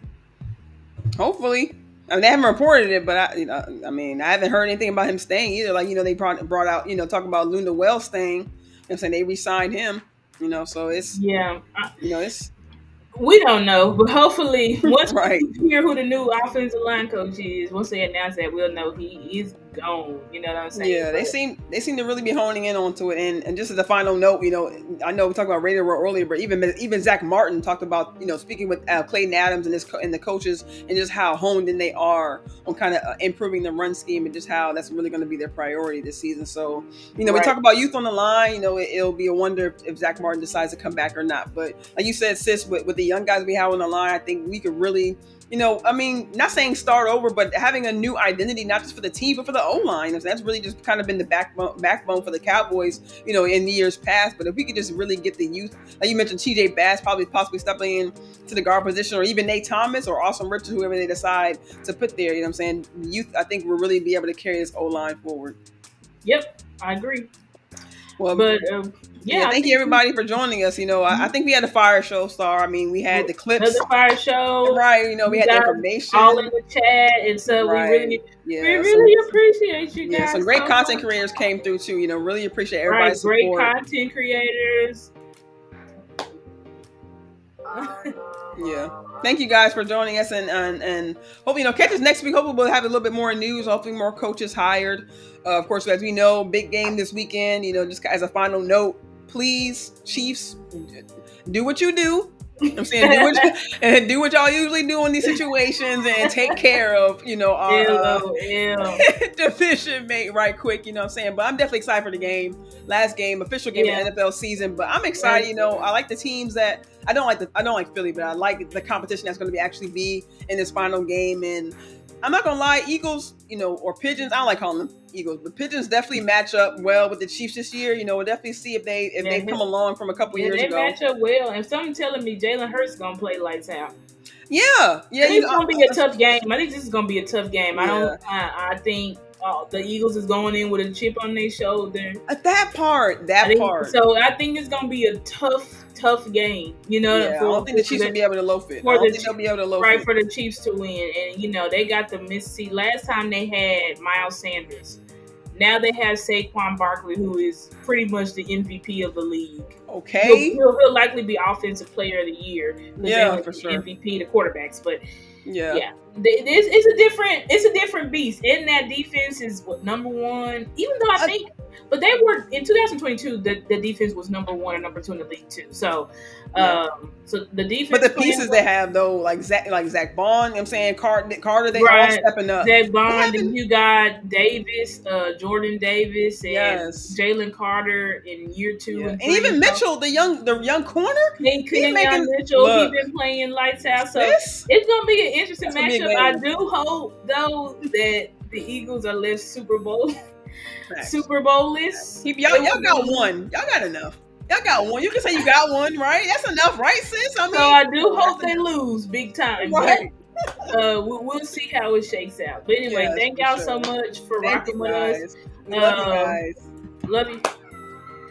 Hopefully. I mean, they haven't reported it, but I haven't heard anything about him staying either. Like, they brought out, talking about Lunda Wells staying. I'm saying they re-signed him, so it's it's. We don't know, but hopefully once we hear who the new offensive line coach is, once they announce that, we'll know he is gone. You know what I'm saying? Yeah, they seem to really be honing in onto it. And just as a final note, I know we talked about Radio Row earlier, but even Zach Martin talked about speaking with Clayton Adams and the coaches, and just how honed in they are on kind of improving the run scheme, and just how that's really going to be their priority this season. So we talk about youth on the line. It'll be a wonder if Zach Martin decides to come back or not. But like you said, sis, with the young guys we have on the line, I think we could really, not saying start over, but having a new identity, not just for the team, but for the O-line. That's really just kind of been the backbone for the Cowboys, in the years past. But if we could just really get the youth, like you mentioned, TJ Bass possibly stepping in to the guard position, or even Nate Thomas or Austin Richards, whoever they decide to put there, youth, I think will really be able to carry this O-line forward. Yep, I agree. Well, but thank you everybody for joining us. I think we had a fire show, Star. I mean, we had the clips. The fire show, right? We had the information all in the chat, and so we really appreciate you guys. Yeah, some great content creators came through too. Really appreciate everybody's support. Great content creators. Thank you guys for joining us, and hopefully catch us next week. Hopefully we'll have a little bit more news. Hopefully more coaches hired. Of course, as we know, big game this weekend. Just as a final note, please, Chiefs, do what you do. I'm saying do what y'all usually do in these situations, and take care of our division mate right quick. You know what I'm saying? But I'm definitely excited for the game. Last game, official game of the NFL season. But I'm excited. I like the teams that I don't like Philly, but I like the competition that's going to actually be in this final game. And I'm not gonna lie, Eagles, or Pigeons, I don't like calling them. Eagles. The Pigeons definitely match up well with the Chiefs this year. You know, we'll definitely see if they've come along from a couple years they ago. match up well. And something telling me Jalen Hurts gonna play lights out. Yeah. I think it's gonna be a tough game. I think this is gonna be a tough game. Yeah. I think the Eagles is going in with a chip on their shoulder. That part. So I think it's gonna be a tough game. You know, I don't think the Chiefs will be able to loaf it. They'll be able to loaf it. For the Chiefs to win, and you know they got the Mississippi. Last time they had Miles Sanders. Now they have Saquon Barkley, who is pretty much the MVP of the league. Okay, he'll likely be Offensive Player of the Year. Yeah, for sure. MVP, the quarterbacks, but yeah. It's a different beast. And that defense is number one. Even though I think, but they were in 2022. The defense was number one and number two in the league too. So, so the defense. But the pieces they have though, like Zach Bond, you know what I'm saying Carter, they all stepping up. Zach Bond, and you got Davis, Jordan Davis, and Jalen Carter in year 2 and 3. And even Mitchell, the young corner. He's been playing lights out. So it's gonna be an interesting matchup. I do hope though that the Eagles are less Super Bowl list. Y'all got one. Y'all got enough. Y'all got one. You can say you got one, right? That's enough, right, sis? I mean, so I do hope they lose big time. Right. But we'll see how it shakes out. But anyway, thank y'all so much for rocking with us. Love you guys.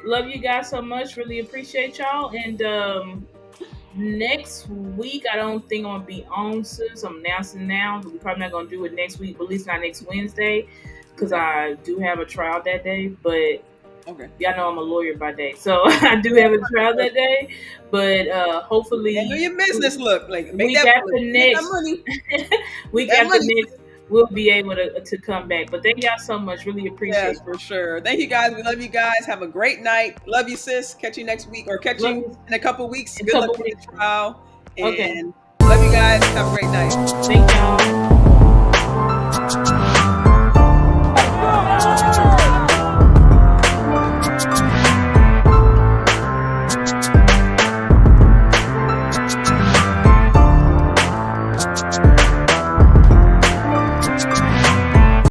Love you guys so much. Really appreciate y'all. And next week, I don't think I'm gonna be on, sis. I'm announcing now. We're probably not gonna do it next week, but at least not next Wednesday, because I do have a trial that day. But y'all know I'm a lawyer by day, so I do have a trial that day. But hopefully, do your business look like week after next, we'll be able to come back. But thank y'all so much. Really appreciate it. For sure. Thank you guys. We love you guys. Have a great night. Love you, sis. Catch you next week or catch you in a couple weeks. Good luck with the trial. And love you guys. Have a great night. Thank y'all.